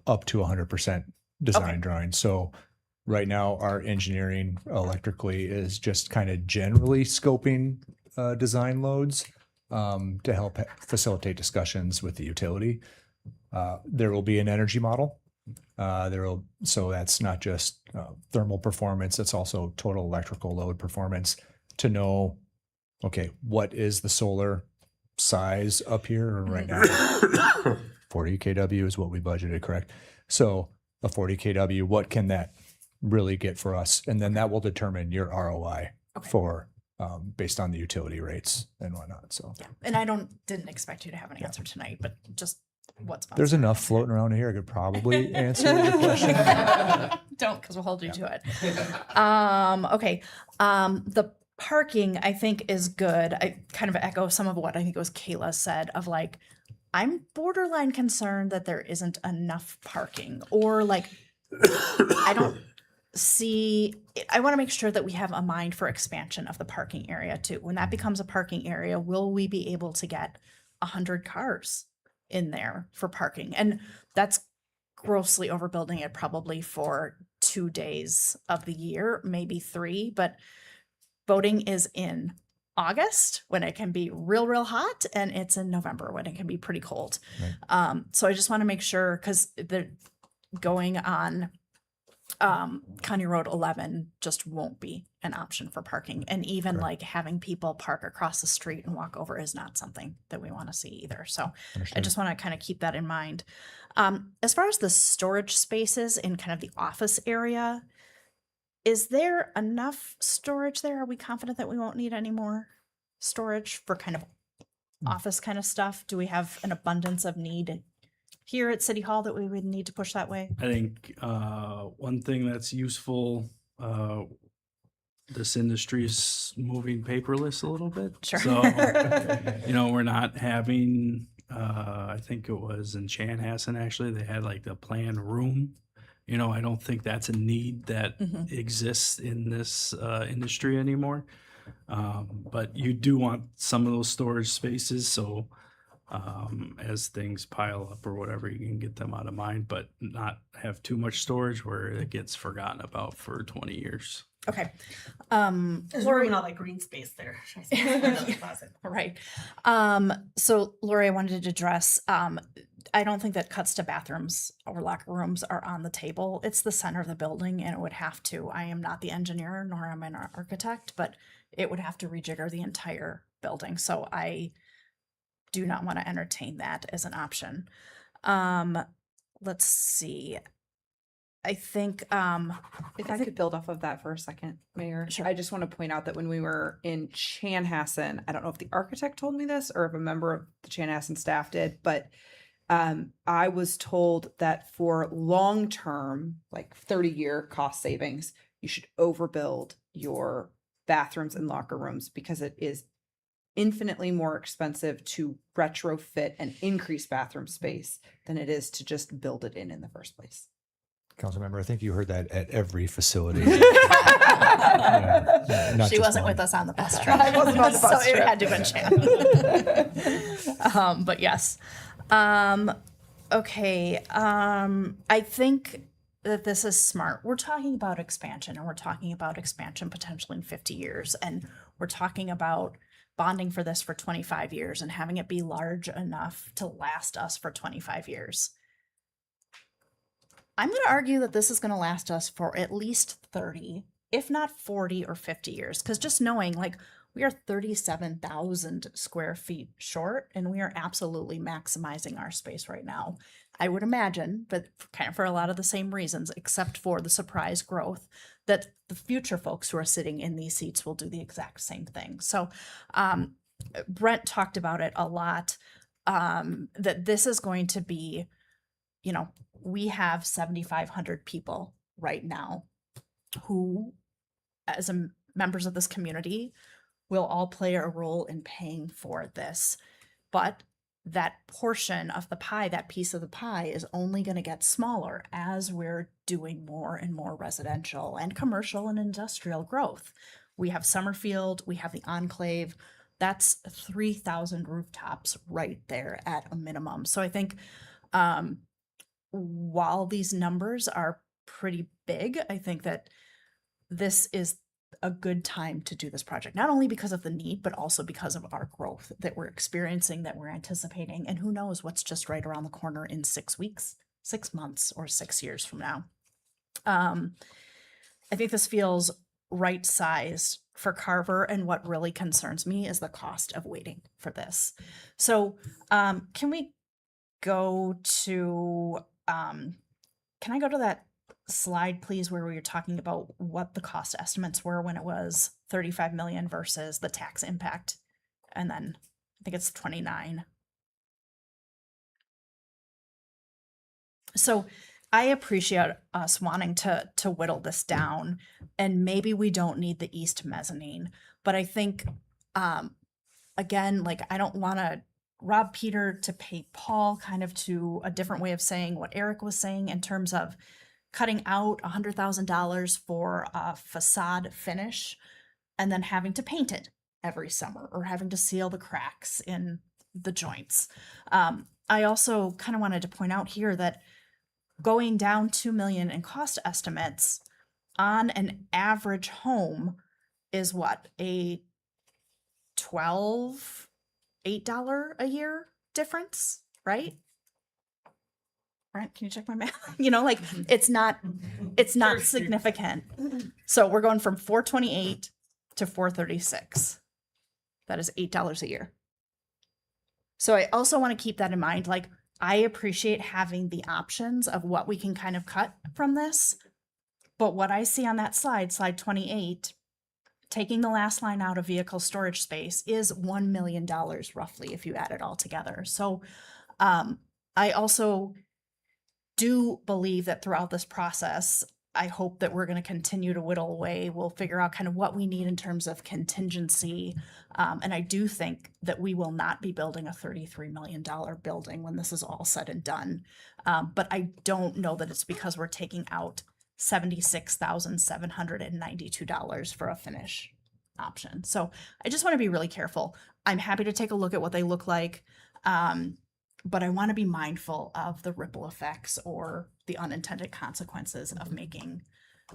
up to 100% design Okay. drawing. So right now, our engineering electrically is just kind of generally scoping design loads to help facilitate discussions with the utility. There will be an energy model. So that's not just thermal performance, it's also total electrical load performance to know, okay, what is the solar size up here right now? 40 kW is what we budgeted, correct? So a 40 kW, what can that really get for us? And then that will determine your ROI for based on the utility rates and whatnot. So and I didn't expect you to have an answer tonight, but just what's there's enough floating around here. I could probably answer your question. Don't, because we'll hold you to it. Okay. The parking I think is good. I kind of echo some of what I think it was Kayla said of like, I'm borderline concerned that there isn't enough parking or like, I don't see, I want to make sure that we have a mind for expansion of the parking area too. When that becomes a parking area, will we be able to get 100 cars in there for parking? And that's grossly overbuilding it probably for 2 days of the year, maybe 3, but voting is in August when it can be real hot, and it's in November when it can be pretty cold. Right. So I just want to make sure, because they're going on County Road 11 just won't be an option for parking. And even like having people park across the street and walk over is not something that we want to see either. So I just want to kind of keep that in mind. As far as the storage spaces in kind of the office area, is there enough storage there? Are we confident that we won't need any more storage for kind of office kind of stuff? Do we have an abundance of need here at City Hall that we would need to push that way? I think one thing that's useful, this industry is moving paperless a little bit. Sure. So, we're not having, I think it was in Chanhassen, actually, they had like the planned room. I don't think that's a need that exists in this industry anymore. But you do want some of those storage spaces. So as things pile up or whatever, you can get them out of mind, but not have too much storage where it gets forgotten about for 20 years. Okay. There's room in all that green space there. Right. So Lori, I wanted to address, I don't think that cuts to bathrooms or locker rooms are on the table. It's the center of the building and it would have to, I am not the engineer nor am I an architect, but it would have to rejigger the entire building. So I do not want to entertain that as an option. Let's see. I think if I could build off of that for a second, Mayor. Sure. I just want to point out that when we were in Chanhassen, I don't know if the architect told me this or if a member of the Chanhassen staff did, but I was told that for long-term, like 30-year cost savings, you should overbuild your bathrooms and locker rooms because it is infinitely more expensive to retrofit and increase bathroom space than it is to just build it in the first place. Councilmember, I think you heard that at every facility. She wasn't with us on the bus trip. I wasn't on the bus so trip. It had to have been Chan. But yes. Okay. I think that this is smart. We're talking about expansion and we're talking about expansion potentially in 50 years. And we're talking about bonding for this for 25 years and having it be large enough to last us for 25 years. I'm going to argue that this is going to last us for at least 30, if not 40 or 50 years. Because just knowing, like, we are 37,000 square feet short, and we are absolutely maximizing our space right now. I would imagine, but kind of for a lot of the same reasons, except for the surprise growth, that the future folks who are sitting in these seats will do the exact same thing. So Brent talked about it a lot, that this is going to be, you know, we have 7,500 people right now who, as members of this community, will all play a role in paying for this. But that portion of the pie, that piece of the pie, is only going to get smaller as we're doing more and more residential and commercial and industrial growth. We have Summerfield, we have the Enclave. That's 3,000 rooftops right there at a minimum. So I think while these numbers are pretty big, I think that this is a good time to do this project, not only because of the need, but also because of our growth that we're experiencing, that we're anticipating, and who knows what's just right around the corner in 6 weeks, 6 months, or 6 years from now. I think this feels right sized for Carver, and what really concerns me is the cost of waiting for this. So can we go to, can I go to that slide, please, where we were talking about what the cost estimates were when it was 35 million versus the tax impact? And then I think it's 29. So I appreciate us wanting to whittle this down, and maybe we don't need the east mezzanine, but I think, again, like, I don't want to rob Peter to pay Paul, kind of to a different way of saying what Eric was saying in terms of cutting out $100,000 for a facade finish and then having to paint it every summer or having to seal the cracks in the joints. I also kind of wanted to point out here that going down $2 million in cost estimates on an average home is what, a $8 a year difference, right? Brent, can you check my math? You know, like, it's not significant. So we're going from 428 to 436. That is $8 a year. So I also want to keep that in mind. Like, I appreciate having the options of what we can kind of cut from this. But what I see on that slide 28, taking the last line out of vehicle storage space is $1 million roughly if you add it all together. So I also do believe that throughout this process, I hope that we're going to continue to whittle away. We'll figure out kind of what we need in terms of contingency. And I do think that we will not be building a $33 million building when this is all said and done. But I don't know that it's because we're taking out $76,792 for a finish option. So I just want to be really careful. I'm happy to take a look at what they look like. But I want to be mindful of the ripple effects or the unintended consequences of making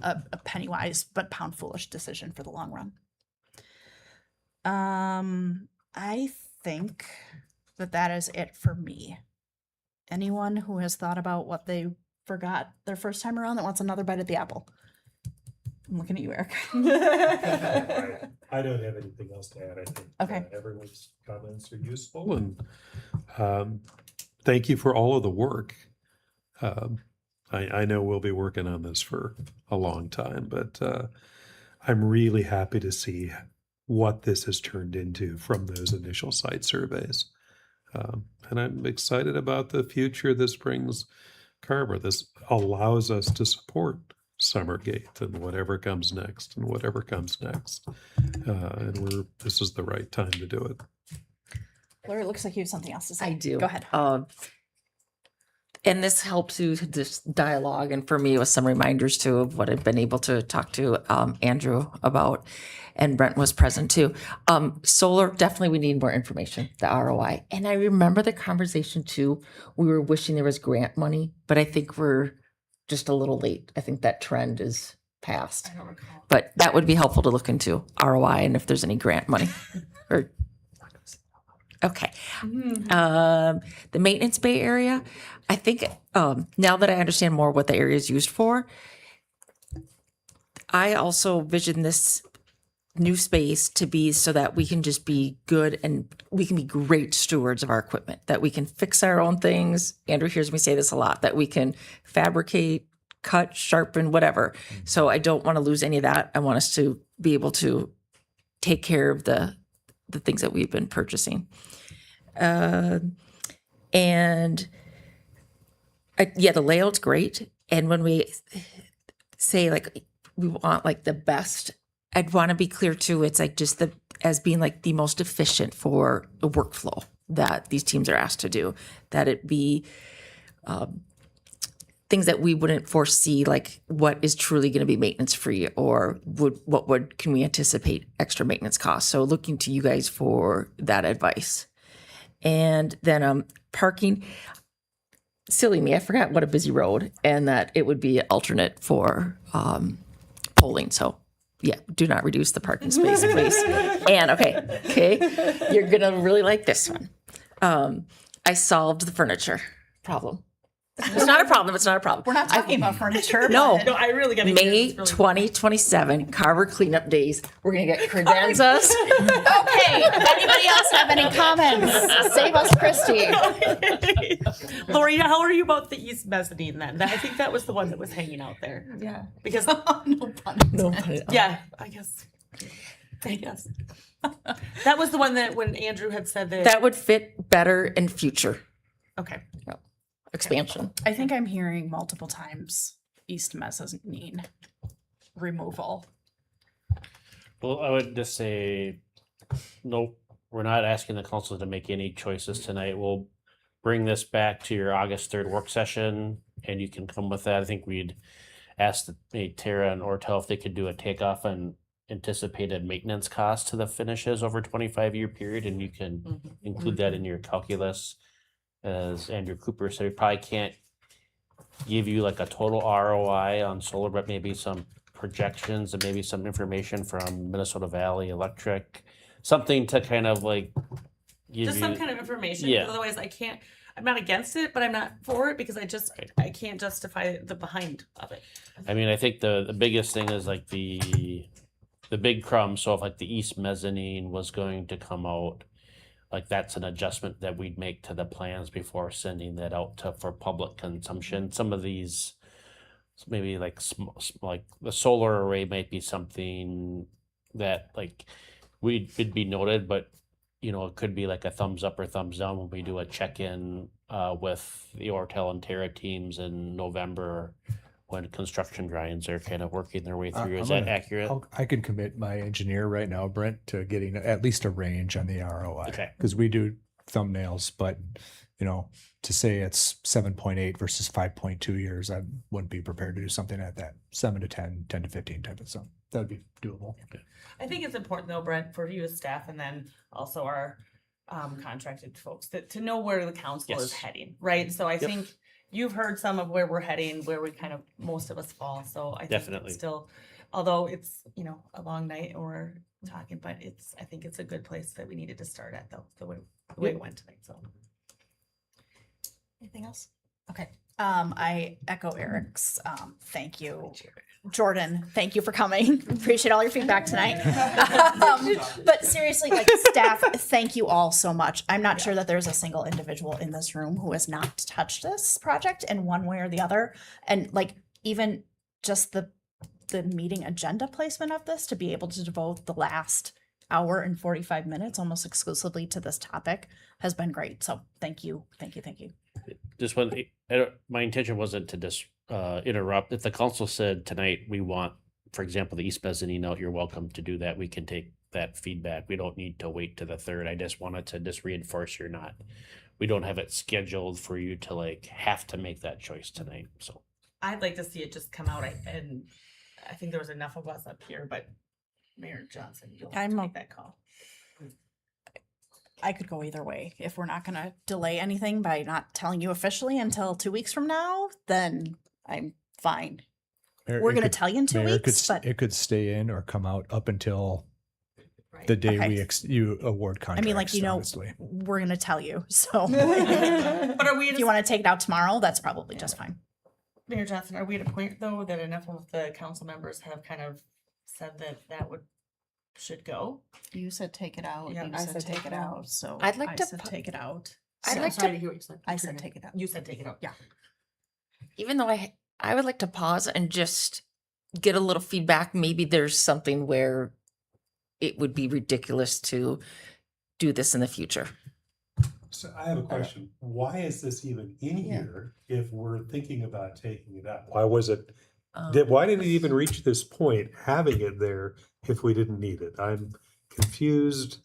a penny-wise but pound-foolish decision for the long run. I think that is it for me. Anyone who has thought about what they forgot their first time around that wants another bite at the apple? I'm looking at you, Eric. I don't have anything else to add. I think Okay. Everyone's comments are useful, and thank you for all of the work. I know we'll be working on this for a long time, but I'm really happy to see what this has turned into from those initial site surveys. And I'm excited about the future this brings Carver. This allows us to support Summergate and whatever comes next and whatever comes next. And this is the right time to do it. Laura, it looks like you have something else to say. I do. Go ahead. And this helps you, this dialogue, and for me with some reminders too of what I've been able to talk to Andrew about, and Brent was present too. Solar, definitely we need more information, the ROI. And I remember the conversation too, we were wishing there was grant money, but I think we're just a little late. I think that trend is past. I don't recall. But that would be helpful to look into ROI and if there's any grant money. Okay. The maintenance bay area, I think now that I understand more what the area is used for, I also vision this new space to be so that we can just be good and we can be great stewards of our equipment, that we can fix our own things. Andrew hears me say this a lot, that we can fabricate, cut, sharpen, whatever. So I don't want to lose any of that. I want us to be able to take care of the things that we've been purchasing. And the layout's great. And when we say like we want like the best, I'd want to be clear too. It's like just as being like the most efficient for the workflow that these teams are asked to do. That it be things that we wouldn't foresee, like what is truly going to be maintenance free, or can we anticipate extra maintenance costs? So looking to you guys for that advice. And then parking. Silly me, I forgot what a busy road, and that it would be an alternate for polling. So yeah, do not reduce the parking space, please. And okay, you're gonna really like this one. I solved the furniture problem. It's not a problem. It's not a problem. We're not talking about furniture. No, No, I really got to May 2027 Carver cleanup days. We're gonna get credenzas. Okay. Anybody else have any comments? Save us, Christy. Lori, how are you about the East Mezzanine then? I think that was the one that was hanging out there. Yeah. Because No pun intended. yeah, I guess. That was the one that when Andrew had said That would fit better in future okay. expansion. I think I'm hearing multiple times East Mezzanine removal. Well, I would just say, no, we're not asking the council to make any choices tonight. We'll bring this back to your August 3rd work session, and you can come with that. I think we'd ask Tara and Ortel if they could do a takeoff on anticipated maintenance costs to the finishes over a 25-year period, and you can include that in your calculus. As Andrew Cooper said, we probably can't give you like a total ROI on solar, but maybe some projections and maybe some information from Minnesota Valley Electric, something to kind of like give Just you some kind of information. Yeah. Otherwise, I'm not against it, but I'm not for it because I can't justify the behind of it. I mean, I think the biggest thing is like the big crumb. So if like the East Mezzanine was going to come out, like that's an adjustment that we'd make to the plans before sending that out for public consumption. Some of these, maybe like like the solar array might be something that like would be noted, but it could be like a thumbs up or thumbs down when we do a check-in with the Ortel and Terra teams in November when construction drawings are kind of working their way through. Is that accurate? I can commit my engineer right now, Brent, to getting at least a range on the ROI. Okay. Because we do thumbnails, but to say it's 7.8 versus 5.2 years, I wouldn't be prepared to do something at that 7 to 10, 10 to 15 type of stuff. That would be doable. I think it's important though, Brent, for you as staff and then also our contracted folks to know where the council is heading, right? So I think you've heard some of where we're heading, where we kind of, most of us fall. So I think Definitely. still, although it's, a long night and we're talking, but I think it's a good place that we needed to start at though, the way it went tonight, so. Anything else? Okay. I echo Eric's thank you. Jordan, thank you for coming. Appreciate all your feedback tonight. But seriously, like staff, thank you all so much. I'm not sure that there's a single individual in this room who has not touched this project in one way or the other. And like even just the meeting agenda placement of this, to be able to devote the last hour and 45 minutes almost exclusively to this topic has been great. So thank you. Just my intention wasn't to just interrupt. If the council said tonight we want, for example, the East Mezzanine out, you're welcome to do that. We can take that feedback. We don't need to wait to the 3rd. I just wanted to just reinforce we don't have it scheduled for you to like have to make that choice tonight. So I'd like to see it just come out and I think there was enough of us up here, but Mayor Johnson, you'll have to make that call. I could go either way. If we're not going to delay anything by not telling you officially until 2 weeks from now, then I'm fine. Mayor, We're going to tell you in 2 weeks, but it could stay in or come out up until the day you award contracts. I mean, like, honestly. we're going to tell you. So But are we if you want to take it out tomorrow, that's probably just fine. Mayor Johnson, are we at a point though that enough of the council members have kind of said that would should go. You said take it out. Yeah, you I said said take it out. So I'd like I to said pu- take it out. I'd So like sorry to, hear what you said. I said take it out. You said take it out. Yeah. even though I would like to pause and just get a little feedback. Maybe there's something where it would be ridiculous to do this in the future. So I have a question. Why is this even in here if we're thinking about taking it out? Why was it, why did it even reach this point, having it there if we didn't need it? I'm confused.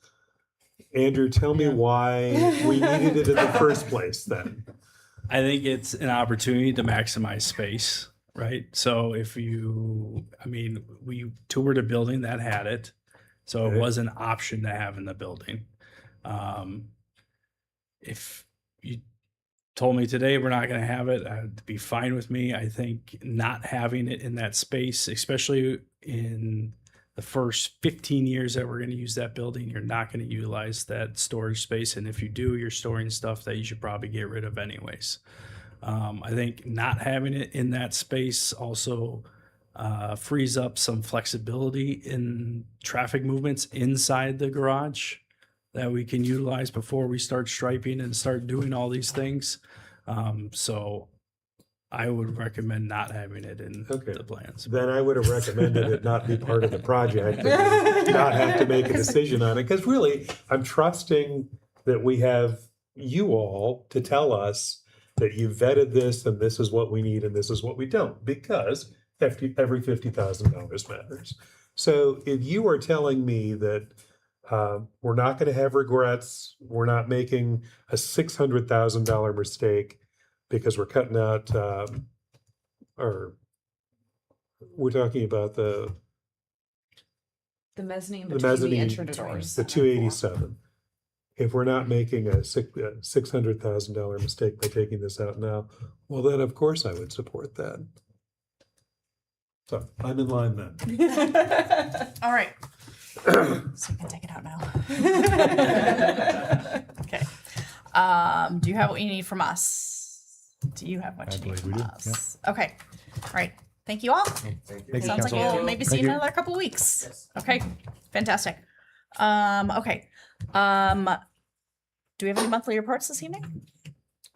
Andrew, tell me why we needed it in the first place then. I think it's an opportunity to maximize space, right? So we toured a building that had it. So it was an option to have in the building. If you told me today we're not going to have it, I'd be fine with me. I think not having it in that space, especially in the first 15 years that we're going to use that building, you're not going to utilize that storage space. And if you do, you're storing stuff that you should probably get rid of anyways. I think not having it in that space also frees up some flexibility in traffic movements inside the garage that we can utilize before we start striping and start doing all these things. So I would recommend not having it in the plans. Then I would have recommended it not be part of the project and not have to make a decision on it. Because really, I'm trusting that we have you all to tell us that you vetted this and this is what we need and this is what we don't, because every $50,000 matters. So if you are telling me that we're not going to have regrets, we're not making a $600,000 mistake because we're cutting out, or we're talking about the mezzanine the between the mezzanine, entrance doors. the 287. If we're not making a $600,000 mistake by taking this out now, well, then of course I would support that. So I'm in line then. All right. So you can take it out now. Okay. Do you have what you need from us? Do you have what you need from us? Okay. All right. Thank you all. Thank you. Sounds like we'll maybe see you in another couple weeks. Yes. Okay. Fantastic. Okay. Do we have any monthly reports this evening?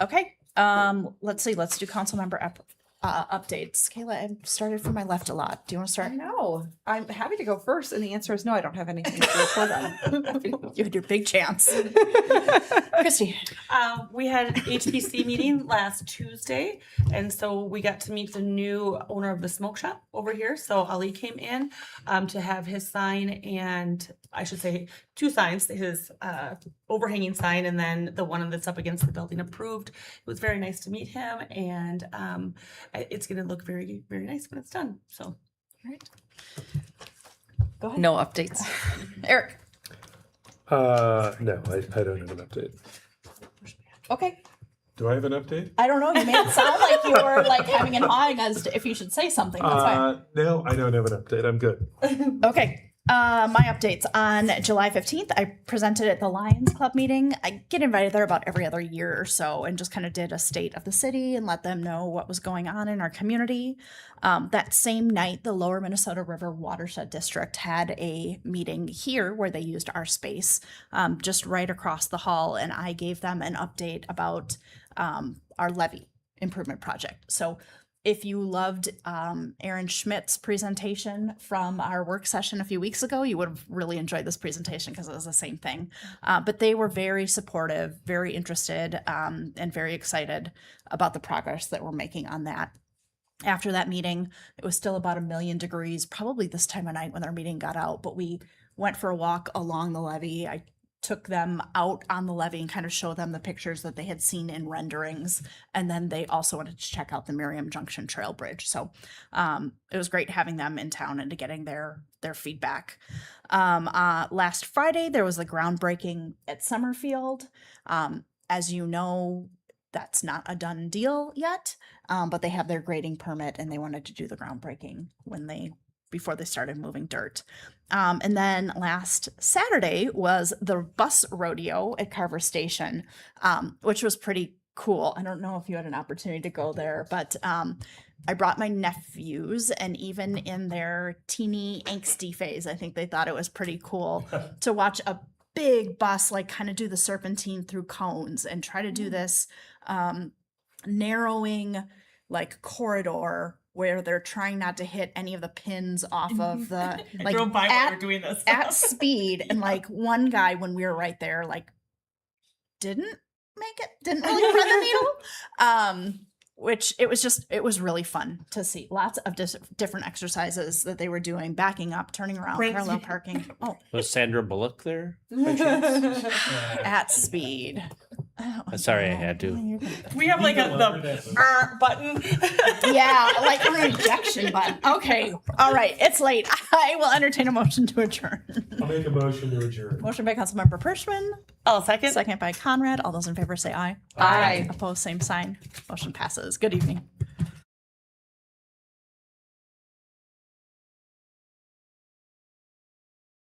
Okay. Let's see. Let's do council member updates. Kayla, I started from my left a lot. Do you want to start? No, I'm happy to go first, and the answer is no. I don't have anything to report on. You had your big chance. Christy. We had an HPC meeting last Tuesday, and so we got to meet the new owner of the smoke shop over here. So Ali came in to have his sign, and I should say 2 signs, his overhanging sign and then the one that's up against the building approved. It was very nice to meet him, and it's going to look very, very nice when it's done. So, All right. Go ahead. No updates. Eric. No, I don't have an update. Okay. Do I have an update? I don't know. You made it sound like you were like having an eye as to if you should say something. That's fine. No, I don't have an update. I'm good. Okay. My updates on July 15th, I presented at the Lions Club meeting. I get invited there about every other year or so and just kind of did a state of the city and let them know what was going on in our community. That same night, the Lower Minnesota River Watershed District had a meeting here where they used our space just right across the hall, and I gave them an update about our levee improvement project. So if you loved Aaron Schmidt's presentation from our work session a few weeks ago, you would have really enjoyed this presentation because it was the same thing. But they were very supportive, very interested, and very excited about the progress that we're making on that. After that meeting, it was still about 1,000,000 degrees, probably this time of night when our meeting got out, but we went for a walk along the levee. I took them out on the levee and kind of showed them the pictures that they had seen in renderings. And then they also wanted to check out the Miriam Junction Trail Bridge. So it was great having them in town and to getting their feedback. Last Friday, there was the groundbreaking at Summerfield. As you know, that's not a done deal yet, but they have their grading permit and they wanted to do the groundbreaking before they started moving dirt. And then last Saturday was the bus rodeo at Carver Station, which was pretty cool. I don't know if you had an opportunity to go there, but I brought my nephews, and even in their teeny angsty phase, I think they thought it was pretty cool to watch a big bus like kind of do the serpentine through cones and try to do this narrowing like corridor where they're trying not to hit any of the pins off of the like drove by while we were doing this. at speed. And like one guy, when we were right there, like didn't really thread the needle. Which it was really fun to see. Lots of different exercises that they were doing, backing up, turning around, parallel parking. Oh, Was Sandra Bullock there? by chance? at speed. Sorry, I had to. We have like the button. Yeah, like a rejection button. Okay, all right, it's late. I will entertain a motion to adjourn. I'll make a motion to adjourn. Motion by Councilmember Pershman. Oh, second. Second by Conrad. All those in favor say aye. Aye. Opposed, same sign. Motion passes. Good evening.